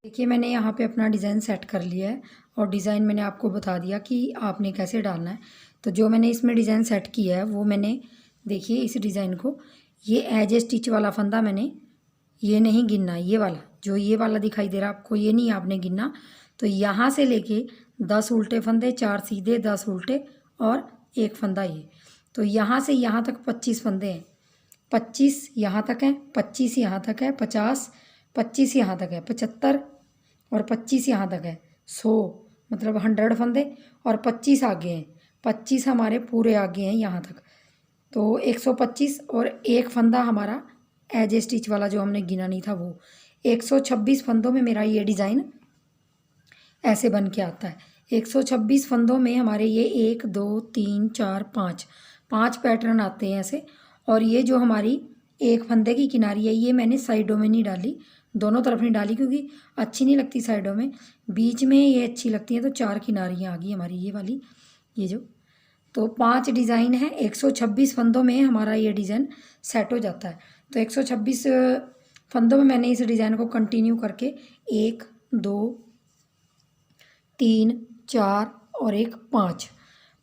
देखिए मैंने यहाँ पे अपना डिज़ाइन सेट कर लिया है, और डिज़ाइन मैंने आपको बता दिया कि आपने कैसे डालना है। तो जो मैंने इसमें डिज़ाइन सेट किया है वो मैंने, देखिए इस डिज़ाइन को, ये एज स्टिच वाला फंदा मैंने ये नहीं गिनना, ये वाला जो ये वाला दिखाई दे रहा है आपको, ये नहीं आपने गिनना। तो यहाँ से लेके 10 उल्टे फंदे, 4 सीधे, 10 उल्टे और 1 फंदा ये। तो यहाँ से यहाँ तक 25 फंदे हैं। 25 यहाँ तक है, 25 यहाँ तक है, 50, 25 यहाँ तक है, 75, और 25 यहाँ तक है, 100, मतलब 100 फंदे, और 25 आगे हैं, 25 हमारे पूरे आगे हैं यहाँ तक। तो 125, और 1 फंदा हमारा एज स्टिच वाला जो हमने गिना नहीं था वो। 126 फंदों में मेरा ये डिज़ाइन ऐसे बन के आता है। 126 फंदों में हमारे ये 1 2 3 4 5 पैटर्न आते हैं ऐसे। और ये जो हमारी 1 फंदे की किनारी है, ये मैंने साइडों में नहीं डाली, दोनों तरफ नहीं डाली, क्योंकि अच्छी नहीं लगती साइडों में, बीच में ये अच्छी लगती है। तो 4 किनारियाँ आ गई हमारी ये वाली, ये जो। तो 5 डिज़ाइन है, 126 फंदों में हमारा ये डिज़ाइन सेट हो जाता है। तो 126 फंदों में मैंने इस डिज़ाइन को कंटिन्यू करके 1 2 3 4 और 1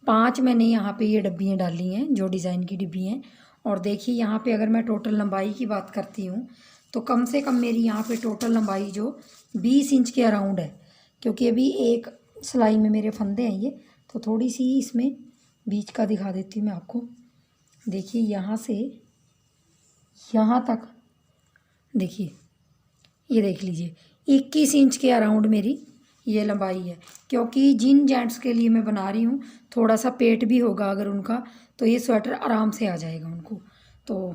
5 मैंने यहाँ पे ये डब्बियाँ डाली हैं, जो डिज़ाइन की डिब्बी हैं। और देखिए यहाँ पे अगर मैं टोटल लंबाई की बात करती हूँ, तो कम से कम मेरी यहाँ पे टोटल लंबाई जो 20 इंच के अराउंड है, क्योंकि अभी एक सिलाई में मेरे फंदे हैं ये। तो थोड़ी सी इसमें बीच का दिखा देती हूँ मैं आपको। देखिए यहाँ से यहाँ तक, देखिए ये देख लीजिए 21 इंच के अराउंड मेरी ये लंबाई है। क्योंकि जिन जेंट्स के लिए मैं बना रही हूँ, थोड़ा सा पेट भी होगा अगर उनका, तो ये स्वेटर आराम से आ जाएगा उनको। तो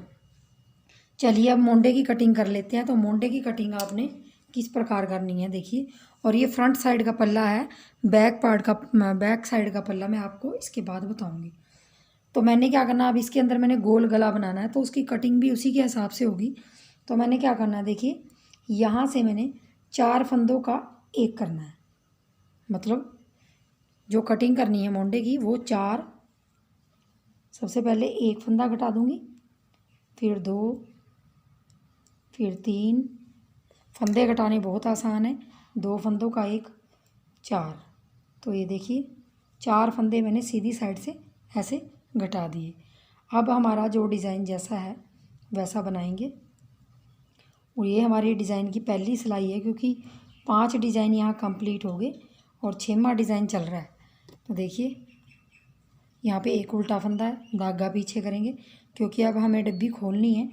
चलिए अब मोंडे की कटिंग कर लेते हैं। तो मोंडे की कटिंग आपने किस प्रकार करनी है देखिए। और ये फ्रंट साइड का पल्ला है, बैक साइड का पल्ला मैं आपको इसके बाद बताऊंगी। तो मैंने क्या करना, अब इसके अंदर मैंने गोल गला बनाना है, तो उसकी कटिंग भी उसी के हिसाब से होगी। तो मैंने क्या करना है, देखिए यहाँ से मैंने 4 फंदों का एक करना है, मतलब जो कटिंग करनी है मोंडे की वो 4। सबसे पहले 1 फंदा घटा दूंगी, फिर 2, फिर 3। फंदे घटाने बहुत आसान है, 2 फंदों का 1, 4। तो ये देखिए 4 फंदे मैंने सीधी साइड से ऐसे घटा दिए। अब हमारा जो डिज़ाइन जैसा है वैसा बनाएंगे। और ये हमारी डिज़ाइन की पहली सिलाई है, क्योंकि 5 डिज़ाइन यहाँ कंप्लीट हो गए और 6वां डिज़ाइन चल रहा है। तो देखिए यहाँ पे 1 उल्टा फंदा है, धागा पीछे करेंगे, क्योंकि अब हमें डब्बी खोलनी है।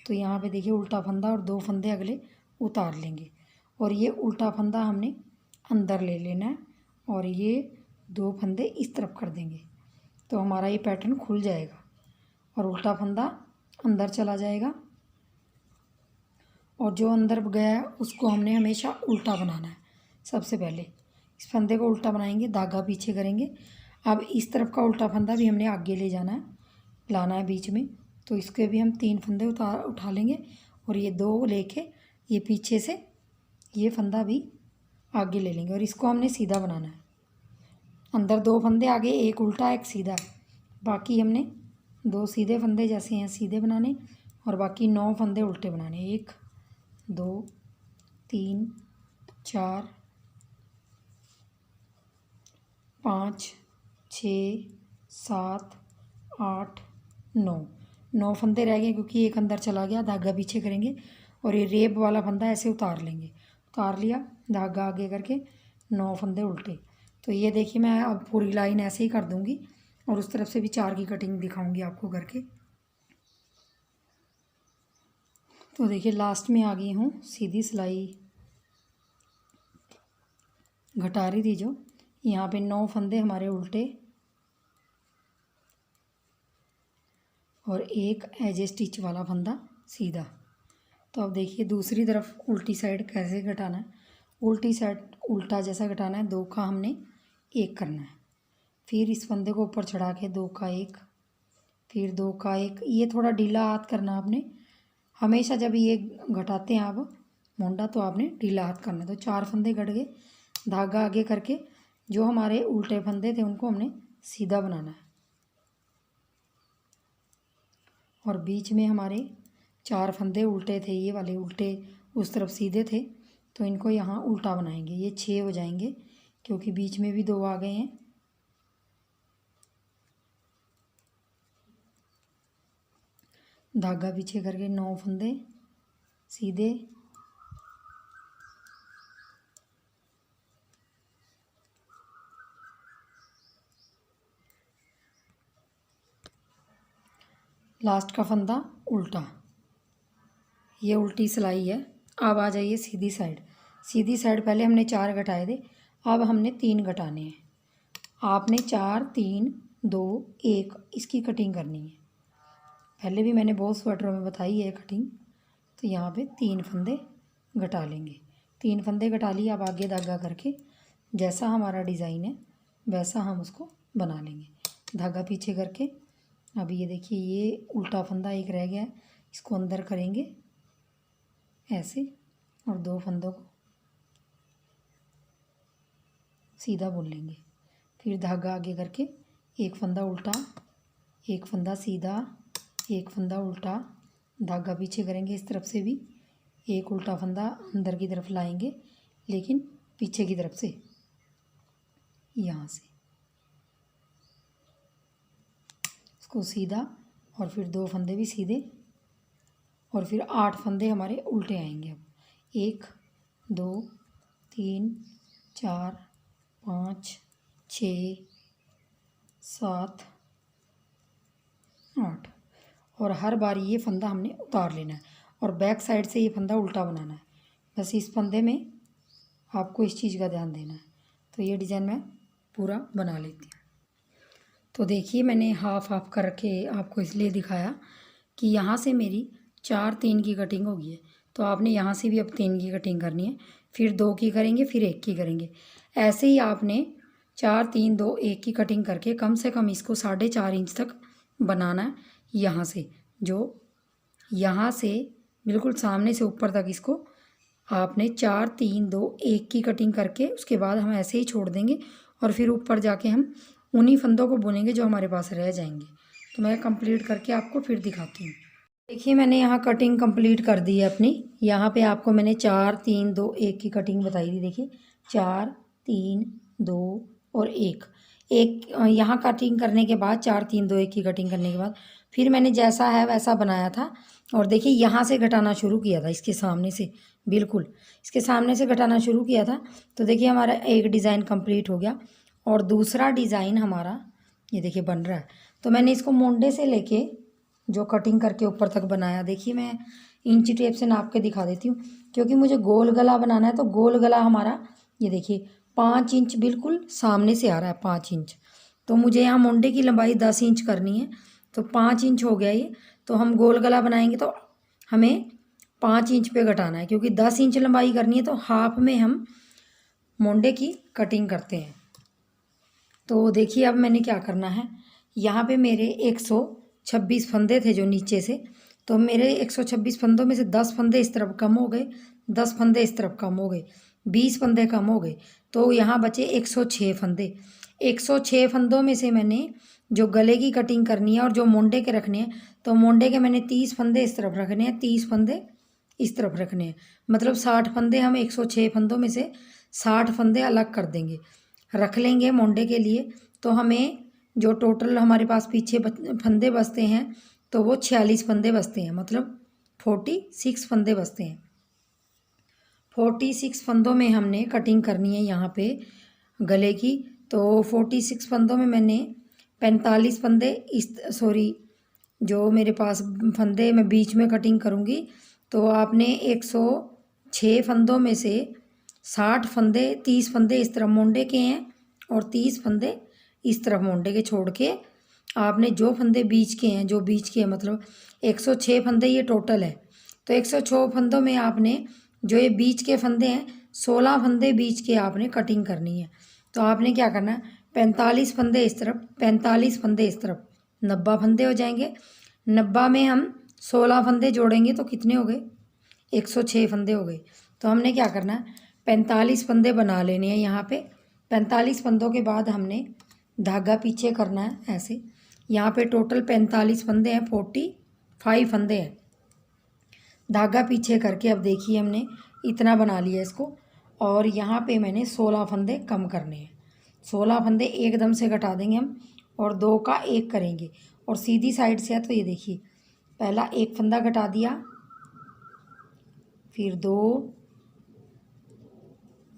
तो यहाँ पे देखिए उल्टा फंदा और 2 फंदे अगले उतार लेंगे और ये उल्टा फंदा हमने अंदर ले लेना है और ये 2 फंदे इस तरफ कर देंगे तो हमारा ये पैटर्न खुल जाएगा और उल्टा फंदा अंदर चला जाएगा और जो अंदर गया है उसको हमने हमेशा उल्टा बनाना है। सबसे पहले इस फंदे को उल्टा बनाएंगे, धागा पीछे करेंगे। अब इस तरफ का उल्टा फंदा भी हमने आगे ले जाना है, लाना है बीच में, तो इसके भी हम 3 फंदे उठा लेंगे और ये 2 लेके ये पीछे से ये फंदा भी आगे ले लेंगे और इसको हमने सीधा बनाना है। अंदर 2 फंदे आगे, एक उल्टा एक सीधा, बाकी हमने 2 सीधे फंदे जैसे हैं सीधे बनाने और बाकी 9 फंदे उल्टे बनाने। 1 2 3 4 5 6 7 8 9 फंदे रह गए क्योंकि एक अंदर चला गया। धागा पीछे करेंगे और ये रेब वाला फंदा ऐसे उतार लेंगे, उतार लिया, धागा आगे करके 9 फंदे उल्टे। तो ये देखिए मैं अब पूरी लाइन ऐसे ही कर दूंगी और उस तरफ से भी 4 की कटिंग दिखाऊंगी आपको करके। तो देखिए लास्ट में आ गई हूँ, सीधी सिलाई घटा रही थी जो, यहाँ पे 9 फंदे हमारे उल्टे और एक एज स्टिच वाला फंदा सीधा। तो अब देखिए दूसरी तरफ उल्टी साइड कैसे घटाना है। उल्टी साइड उल्टा जैसा घटाना है, 2 का हमने 1 करना है, फिर इस फंदे को ऊपर चढ़ा के 2 का 1, फिर 2 का 1। ये थोड़ा ढीला हाथ करना आपने हमेशा, जब ये घटाते हैं आप मुंडा तो आपने ढीला हाथ करना है। तो 4 फंदे घट गए, धागा आगे करके जो हमारे उल्टे फंदे थे उनको हमने सीधा बनाना है और बीच में हमारे 4 फंदे उल्टे थे, ये वाले उल्टे उस तरफ सीधे थे, तो इनको यहाँ उल्टा बनाएंगे। ये 6 हो जाएंगे क्योंकि बीच में भी 2 आ गए हैं। धागा पीछे करके 9 फंदे सीधे, लास्ट का फंदा उल्टा, ये उल्टी सिलाई है। अब आ जाइए सीधी साइड। सीधी साइड पहले हमने 4 घटाए थे, अब हमने 3 घटाने हैं। आपने 4 3 2 1 इसकी कटिंग करनी है। पहले भी मैंने बहुत स्वेटरों में बताई है कटिंग। तो यहाँ पे 3 फंदे घटा लेंगे। 3 फंदे घटा लिए, अब आगे धागा करके जैसा हमारा डिज़ाइन है वैसा हम उसको बना लेंगे। धागा पीछे करके अब ये देखिए ये उल्टा फंदा एक रह गया है, इसको अंदर करेंगे ऐसे और 2 फंदों को सीधा बुन लेंगे। फिर धागा आगे करके एक फंदा उल्टा, एक फंदा सीधा, एक फंदा उल्टा, धागा पीछे करेंगे इस तरफ से भी, एक उल्टा फंदा अंदर की तरफ लाएंगे लेकिन पीछे की तरफ से, यहाँ से इसको सीधा और फिर 2 फंदे भी सीधे और फिर 8 फंदे हमारे उल्टे आएंगे। अब 1 2 3 4 5 6 7 8 और हर बार ये फंदा हमने उतार लेना है और बैक साइड से ये फंदा उल्टा बनाना है। बस इस फंदे में आपको इस चीज़ का ध्यान देना है। तो ये डिज़ाइन मैं पूरा बना लेती हूँ। तो देखिए मैंने हाफ हाफ करके आपको इसलिए दिखाया कि यहाँ से मेरी 4 3 की कटिंग होगी है, तो आपने यहाँ से भी अब 3 की कटिंग करनी है, फिर 2 की करेंगे, फिर 1 की करेंगे। ऐसे ही आपने 4 3 2 1 की कटिंग करके कम से कम इसको 4.5 इंच तक बनाना है। यहाँ से जो यहाँ से बिल्कुल सामने से ऊपर तक इसको आपने 4 3 2 1 की कटिंग करके उसके बाद हम ऐसे ही छोड़ देंगे और फिर ऊपर जाके हम उन्हीं फंदों को बुनेंगे जो हमारे पास रह जाएंगे। तो मैं कंप्लीट करके आपको फिर दिखाती हूँ। देखिए मैंने यहाँ कटिंग कंप्लीट कर दी है अपनी। यहाँ पे आपको मैंने 4 3 2 1 की कटिंग बताई थी। देखिए 4 3 2 और 1 यहाँ कटिंग करने के बाद 4 3 2 1 की कटिंग करने के बाद फिर मैंने जैसा है वैसा बनाया था और देखिए यहाँ से घटाना शुरू किया था, इसके सामने से, बिल्कुल इसके सामने से घटाना शुरू किया था। तो देखिए हमारा एक डिज़ाइन कंप्लीट हो गया और दूसरा डिज़ाइन हमारा ये देखिए बन रहा है। तो मैंने इसको मुंडे से लेके जो कटिंग करके ऊपर तक बनाया। देखिए मैं इंची टेप से नाप के दिखा देती हूँ, क्योंकि मुझे गोल गला बनाना है। तो गोल गला हमारा ये देखिए 5 इंच बिल्कुल सामने से आ रहा है, 5 इंच। तो मुझे यहाँ मुंडे की लंबाई 10 इंच करनी है, तो 5 इंच हो गया ये। तो हम गोल गला बनाएंगे तो हमें 5 इंच पे घटाना है, क्योंकि 10 इंच लंबाई करनी है। तो हाफ में हम मुंडे की कटिंग करते हैं। तो देखिए अब मैंने क्या करना है, यहाँ पे मेरे 126 फंदे थे जो नीचे से, तो मेरे 126 फंदों में से 10 फंदे इस तरफ कम हो गए, 10 फंदे इस तरफ कम हो गए, 20 फंदे कम हो गए। तो यहाँ बचे 106 फंदे। 106 फंदों में से मैंने जो गले की कटिंग करनी है और जो मुंडे के रखने हैं, तो मुंडे के मैंने 30 फंदे इस तरफ रखने हैं, 30 फंदे इस तरफ रखने हैं। मतलब 60 फंदे, हम 106 फंदों में से 60 फंदे अलग कर देंगे, रख लेंगे मुंडे के लिए। तो हमें जो टोटल हमारे पास पीछे फंदे बचते हैं, तो वो 46 फंदे बचते हैं, मतलब 46 फंदे बचते हैं। 46 फंदों में हमने कटिंग करनी है यहाँ पे गले की। तो 46 फंदों में मैंने 45 फंदे जो मेरे पास फंदे मैं बीच में कटिंग करूँगी, तो आपने 106 फंदों में से 60 फंदे, 30 फंदे इस तरफ मुंडे के हैं और 30 फंदे इस तरफ मुंडे के छोड़ के आपने जो फंदे बीच के हैं, जो बीच के हैं मतलब 106 फंदे ये टोटल है। तो 106 फंदों में आपने जो ये बीच के फंदे हैं, 16 फंदे बीच के आपने कटिंग करनी है। तो आपने क्या करना है, 45 फंदे इस तरफ, 45 फंदे इस तरफ, 90 फंदे हो जाएंगे। 90 में हम 16 फंदे जोड़ेंगे तो कितने हो गए, 106 फंदे हो गए। तो हमने क्या करना है, 45 फंदे बना लेने हैं यहाँ पे। 45 फंदों के बाद हमने धागा पीछे करना है ऐसे। यहाँ पे टोटल 45 फंदे हैं, 45 फंदे हैं। धागा पीछे करके अब देखिए हमने इतना बना लिया इसको, और यहाँ पे मैंने 16 फंदे कम करने हैं। 16 फंदे एकदम से घटा देंगे हम, और 2 का 1 करेंगे, और सीधी साइड से है। तो ये देखिए पहला 1 फंदा घटा दिया, फिर 2,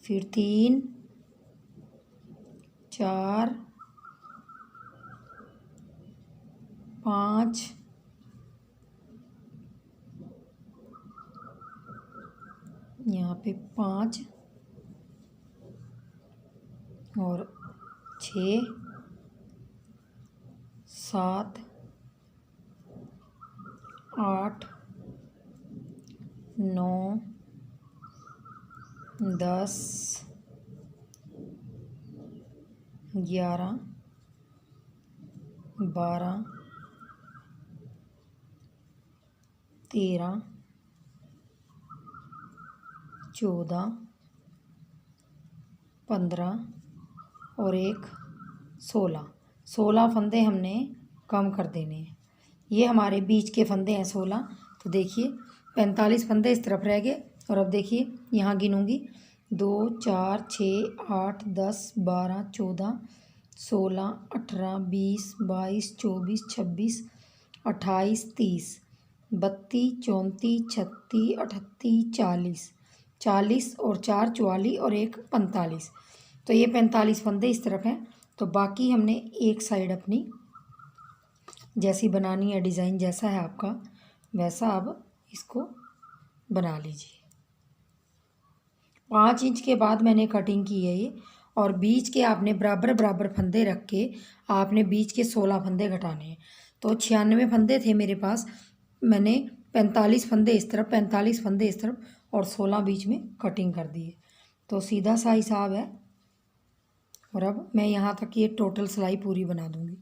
फिर 3, 4, 5, यहाँ पे 5 और 6, 7, 8, 9, 10, 11, 12, 13, 14, 15 और 1 16 फंदे हमने कम कर देने हैं। ये हमारे बीच के फंदे हैं 16। तो देखिए 45 फंदे इस तरफ रह गए, और अब देखिए यहाँ गिनूँगी 2, 4, 6, 8, 10, 12, 14, 16, 18, 20, 22, 24, 26, 28, 30, 32, 34, 36, 38, 40, 40 और 4 44 और 1 45। तो ये 45 फंदे इस तरफ हैं। तो बाकी हमने एक साइड अपनी जैसी बनानी है, डिज़ाइन जैसा है आपका वैसा अब इसको बना लीजिए। 5 इंच के बाद मैंने कटिंग की है ये, और बीच के आपने बराबर बराबर फंदे रख के आपने बीच के 16 फंदे घटाने हैं। तो 96 फंदे थे मेरे पास, मैंने 45 फंदे इस तरफ, 45 फंदे इस तरफ और 16 बीच में कटिंग कर दी है। तो सीधा सा हिसाब है। और अब मैं यहाँ तक ये टोटल सिलाई पूरी बना दूँगी।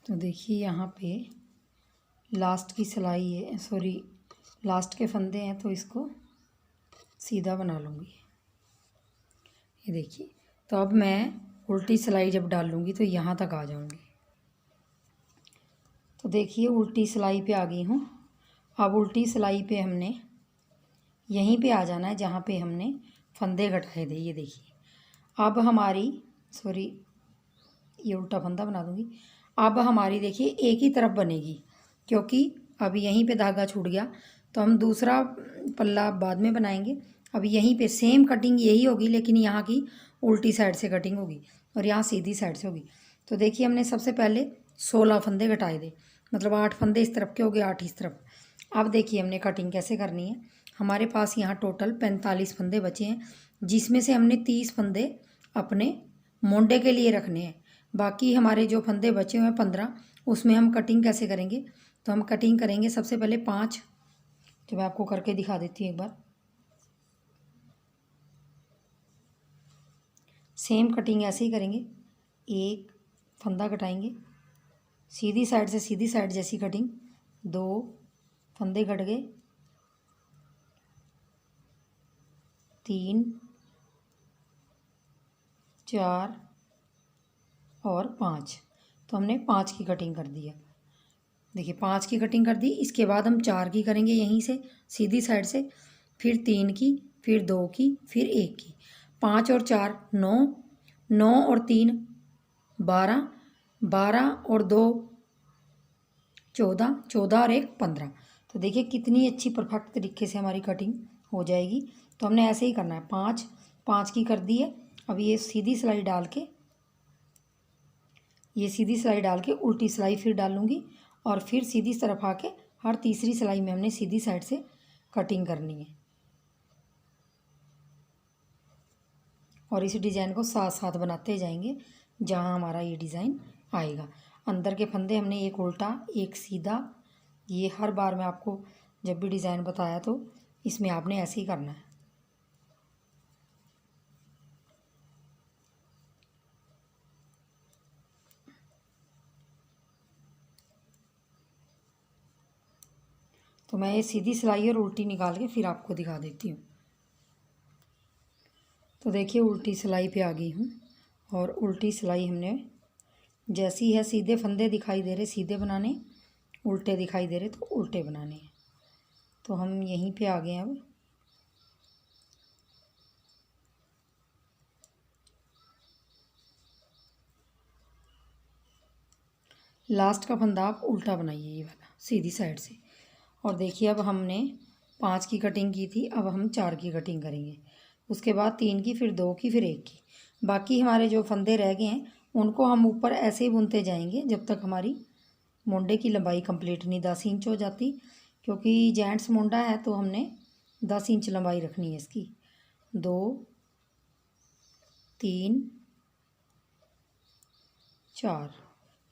तो देखिए यहाँ पे लास्ट की सिलाई है, लास्ट के फंदे हैं, तो इसको सीधा बना लूँगी। ये देखिए, तो अब मैं उल्टी सिलाई जब डाल लूँगी तो यहाँ तक आ जाऊँगी। तो देखिए उल्टी सिलाई पे आ गई हूँ। अब उल्टी सिलाई पे हमने यहीं पे आ जाना है जहाँ पे हमने फंदे घटाए थे। ये देखिए अब हमारी ये उल्टा फंदा बना दूँगी। अब हमारी देखिए एक ही तरफ बनेगी, क्योंकि अब यहीं पे धागा छूट गया, तो हम दूसरा पल्ला बाद में बनाएंगे। अब यहीं पे सेम कटिंग यही होगी, लेकिन यहाँ की उल्टी साइड से कटिंग होगी और यहाँ सीधी साइड से होगी। तो देखिए हमने सबसे पहले 16 फंदे घटाए थे, मतलब 8 फंदे इस तरफ के हो गए, 8 इस तरफ। अब देखिए हमने कटिंग कैसे करनी है। हमारे पास यहाँ टोटल 45 फंदे बचे हैं, जिसमें से हमने 30 फंदे अपने मोंडे के लिए रखने हैं। बाकी हमारे जो फंदे बचे हुए हैं 15, उसमें हम कटिंग कैसे करेंगे। तो हम कटिंग करेंगे सबसे पहले 5, तो मैं आपको करके दिखा देती हूँ एक बार। सेम कटिंग ऐसे ही करेंगे, एक फंदा घटाएंगे, सीधी साइड से सीधी साइड जैसी कटिंग, 2 फंदे घट गए, 3, 4 और 5। तो हमने 5 की कटिंग कर दी है। देखिए 5 की कटिंग कर दी। इसके बाद हम 4 की करेंगे यहीं से सीधी साइड से, फिर 3 की, फिर 2 की, फिर 1 की। 5 और 4 9, 9 और 3 12, 12 और 2 14, 14 और 1 15। तो देखिए कितनी अच्छी परफेक्ट तरीके से हमारी कटिंग हो जाएगी। तो हमने ऐसे ही करना है। 5 की कर दी है। अब ये सीधी सिलाई डाल के, ये सीधी सिलाई डाल के उल्टी सिलाई फिर डालूंगी, और फिर सीधी तरफ आके हर तीसरी सिलाई में हमने सीधी साइड से कटिंग करनी है। और इस डिज़ाइन को साथ साथ बनाते जाएंगे जहाँ हमारा ये डिज़ाइन आएगा। अंदर के फंदे हमने एक उल्टा एक सीधा, ये हर बार मैं आपको जब भी डिज़ाइन बताया तो इसमें आपने ऐसे ही करना है। तो मैं ये सीधी सिलाई और उल्टी निकाल के फिर आपको दिखा देती हूँ। तो देखिए उल्टी सिलाई पे आ गई हूँ, और उल्टी सिलाई हमने जैसी है, सीधे फंदे दिखाई दे रहे सीधे बनाने, उल्टे दिखाई दे रहे तो उल्टे बनाने हैं। तो हम यहीं पे आ गए हैं। अब लास्ट का फंदा आप उल्टा बनाइए, ये वाला सीधी साइड से। और देखिए अब हमने 5 की कटिंग की थी, अब हम 4 की कटिंग करेंगे, उसके बाद 3 की, फिर 2 की, फिर 1 की। बाकी हमारे जो फंदे रह गए हैं उनको हम ऊपर ऐसे ही बुनते जाएंगे जब तक हमारी मोंडे की लंबाई कंप्लीट नहीं 10 इंच हो जाती, क्योंकि जेंट्स मोंडा है तो हमने 10 इंच लंबाई रखनी है इसकी। 2 3 4,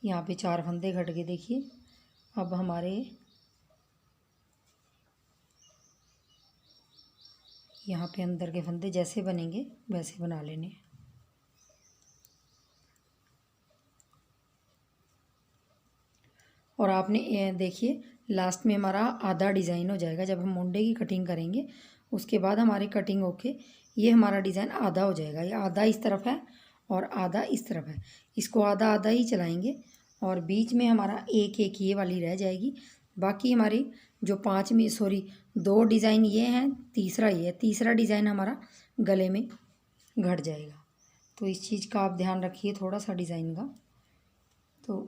यहाँ पे 4 फंदे घट गए। देखिए अब हमारे यहाँ पे अंदर के फंदे जैसे बनेंगे वैसे बना लेने। और आपने देखिए लास्ट में हमारा आधा डिज़ाइन हो जाएगा जब हम मुंडे की कटिंग करेंगे। उसके बाद हमारी कटिंग होके ये हमारा डिज़ाइन आधा हो जाएगा। ये आधा इस तरफ है और आधा इस तरफ है, इसको आधा आधा ही चलाएंगे, और बीच में हमारा एक एक ये वाली रह जाएगी। बाकी हमारी जो 5 में 2 डिज़ाइन ये हैं, तीसरा ये है, तीसरा डिज़ाइन हमारा गले में घट जाएगा। तो इस चीज़ का आप ध्यान रखिए थोड़ा सा डिज़ाइन का। तो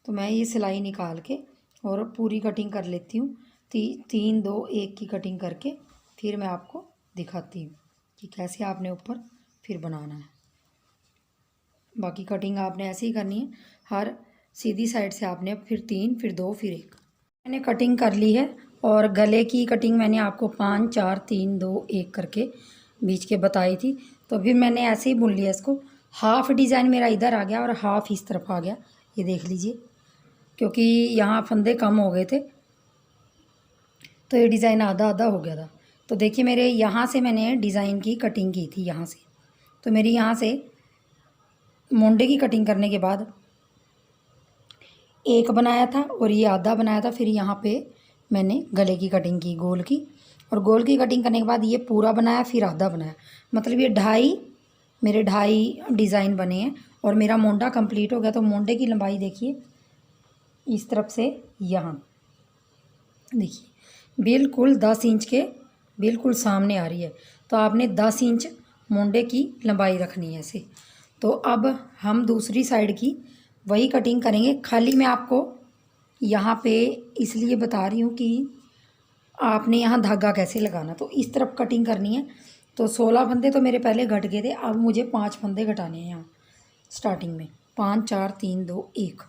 मैं ये सिलाई निकाल के और पूरी कटिंग कर लेती हूँ। 3 2 1 की कटिंग करके फिर मैं आपको दिखाती हूँ कि कैसे आपने ऊपर फिर बनाना है। बाकी कटिंग आपने ऐसे ही करनी है, हर सीधी साइड से आपने फिर 3, फिर 2, फिर 1। मैंने कटिंग कर ली है, और गले की कटिंग मैंने आपको 5 4 3 2 1 करके बीच के बताई थी। तो फिर मैंने ऐसे ही बुन लिया इसको। हाफ डिज़ाइन मेरा इधर आ गया और हाफ इस तरफ आ गया, ये देख लीजिए, क्योंकि यहाँ फंदे कम हो गए थे तो ये डिज़ाइन आधा आधा हो गया था। तो देखिए मेरे यहाँ से मैंने डिज़ाइन की कटिंग की थी यहाँ से, तो मेरी यहाँ से मोंडे की कटिंग करने के बाद एक बनाया था और ये आधा बनाया था। फिर यहाँ पे मैंने गले की कटिंग की गोल की, और गोल की कटिंग करने के बाद ये पूरा बनाया, फिर आधा बनाया। मतलब ये मेरे 2.5 डिज़ाइन बने हैं और मेरा मोंडा कंप्लीट हो गया। तो मोंडे की लंबाई देखिए इस तरफ से यहाँ देखिए बिल्कुल 10 इंच के बिल्कुल सामने आ रही है। तो आपने 10 इंच मोंडे की लंबाई रखनी है ऐसे। तो अब हम दूसरी साइड की वही कटिंग करेंगे। खाली मैं आपको यहाँ पे इसलिए बता रही हूँ कि आपने यहाँ धागा कैसे लगाना। तो इस तरफ कटिंग करनी है। तो 16 फंदे तो मेरे पहले घट गए थे, अब मुझे 5 फंदे घटाने हैं यहाँ स्टार्टिंग में। 5 4 3 2 1।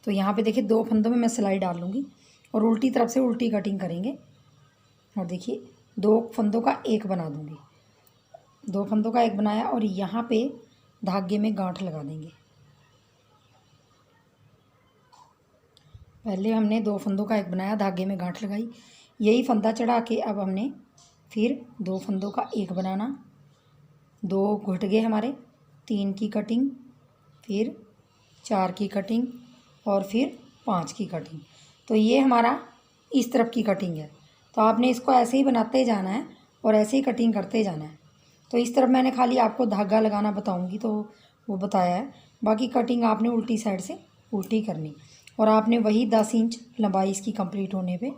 तो यहाँ पे देखिए 2 फंदों में मैं सिलाई डाल लूँगी और उल्टी तरफ से उल्टी कटिंग करेंगे। और देखिए 2 फंदों का एक बना दूँगी, 2 फंदों का एक बनाया और यहाँ पे धागे में गांठ लगा देंगे। पहले हमने 2 फंदों का एक बनाया, धागे में गांठ लगाई, यही फंदा चढ़ा के अब हमने फिर 2 फंदों का एक बनाना, 2 घुट गए हमारे, 3 की कटिंग, फिर 4 की कटिंग और फिर 5 की कटिंग। तो ये हमारा इस तरफ की कटिंग है। तो आपने इसको ऐसे ही बनाते जाना है और ऐसे ही कटिंग करते जाना है। तो इस तरफ मैंने खाली आपको धागा लगाना बताऊंगी तो वो बताया है, बाकी कटिंग आपने उल्टी साइड से उल्टी करनी और आपने वही 10 इंच लंबाई इसकी कंप्लीट होने पे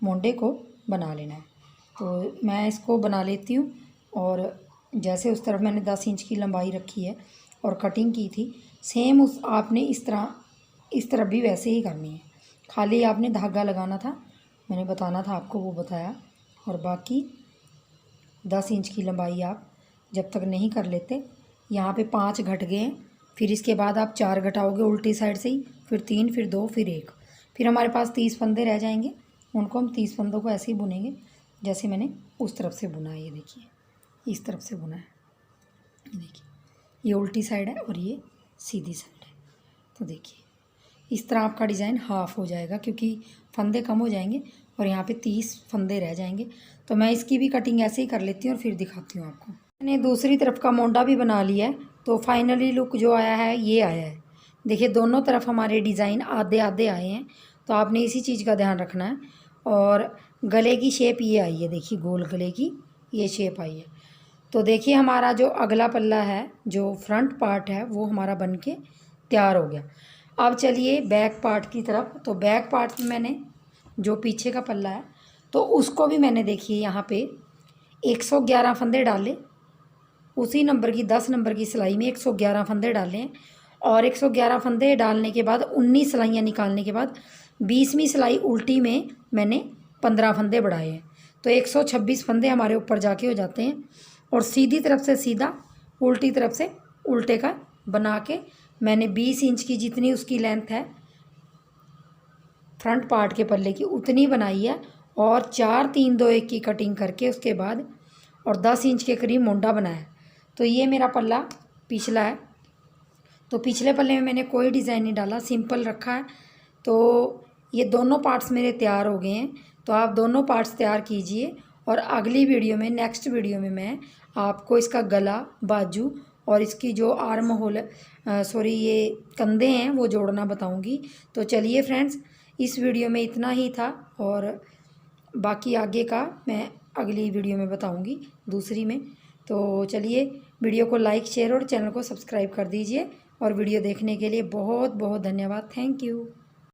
मोंडे को बना लेना है। तो मैं इसको बना लेती हूँ और जैसे उस तरफ मैंने 10 इंच की लंबाई रखी है और कटिंग की थी, सेम उस आपने इस तरफ भी वैसे ही करनी है। खाली आपने धागा लगाना था, मैंने बताना था आपको, वो बताया। और बाकी 10 इंच की लंबाई आप जब तक नहीं कर लेते, यहाँ पे 5 घट गए हैं, फिर इसके बाद आप 4 घटाओगे उल्टी साइड से ही, फिर 3, फिर 2, फिर 1, फिर हमारे पास 30 फंदे रह जाएंगे। उनको हम 30 फंदों को ऐसे ही बुनेंगे जैसे मैंने उस तरफ से बुना है। ये देखिए इस तरफ से बुना है, ये देखिए ये उल्टी साइड है और ये सीधी साइड है। तो देखिए इस तरह आपका डिज़ाइन हाफ़ हो जाएगा क्योंकि फंदे कम हो जाएंगे और यहाँ पे 30 फंदे रह जाएंगे। तो मैं इसकी भी कटिंग ऐसे ही कर लेती हूँ और फिर दिखाती हूँ आपको। मैंने दूसरी तरफ का मोंडा भी बना लिया है। तो फाइनली लुक जो आया है ये आया है। देखिए दोनों तरफ हमारे डिज़ाइन आधे आधे आए हैं। तो आपने इसी चीज़ का ध्यान रखना है। और गले की शेप ये आई है, देखिए गोल गले की ये शेप आई है। तो देखिए हमारा जो अगला पल्ला है, जो फ्रंट पार्ट है, वो हमारा बन के तैयार हो गया। अब चलिए बैक पार्ट की तरफ। तो बैक पार्ट में मैंने जो पीछे का पल्ला है तो उसको भी मैंने देखिए यहाँ पे 111 फंदे डाले, उसी नंबर की 10 नंबर की सिलाई में 111 फंदे डाले हैं। और 111 फंदे डालने के बाद 19 सिलाइयाँ निकालने के बाद 20वीं सिलाई उल्टी में मैंने 15 फंदे बढ़ाए हैं। तो 126 फंदे हमारे ऊपर जाके हो जाते हैं। और सीधी तरफ से सीधा, उल्टी तरफ से उल्टे का बना के मैंने 20 इंच की जितनी उसकी लेंथ है फ्रंट पार्ट के पल्ले की उतनी बनाई है। और 4 3 2 1 की कटिंग करके उसके बाद और 10 इंच के करीब मोंडा बनाया। तो ये मेरा पल्ला पिछला है। तो पिछले पल्ले में मैंने कोई डिज़ाइन नहीं डाला, सिंपल रखा है। तो ये दोनों पार्ट्स मेरे तैयार हो गए हैं। तो आप दोनों पार्ट्स तैयार कीजिए और अगली वीडियो में, नेक्स्ट वीडियो में मैं आपको इसका गला, बाजू और इसकी जो आर्म होल ये कंधे हैं वो जोड़ना बताऊंगी। तो चलिए फ्रेंड्स, इस वीडियो में इतना ही था और बाकी आगे का मैं अगली वीडियो में बताऊंगी, दूसरी में। तो चलिए वीडियो को लाइक, शेयर और चैनल को सब्सक्राइब कर दीजिए। और वीडियो देखने के लिए बहुत बहुत धन्यवाद। Thank you.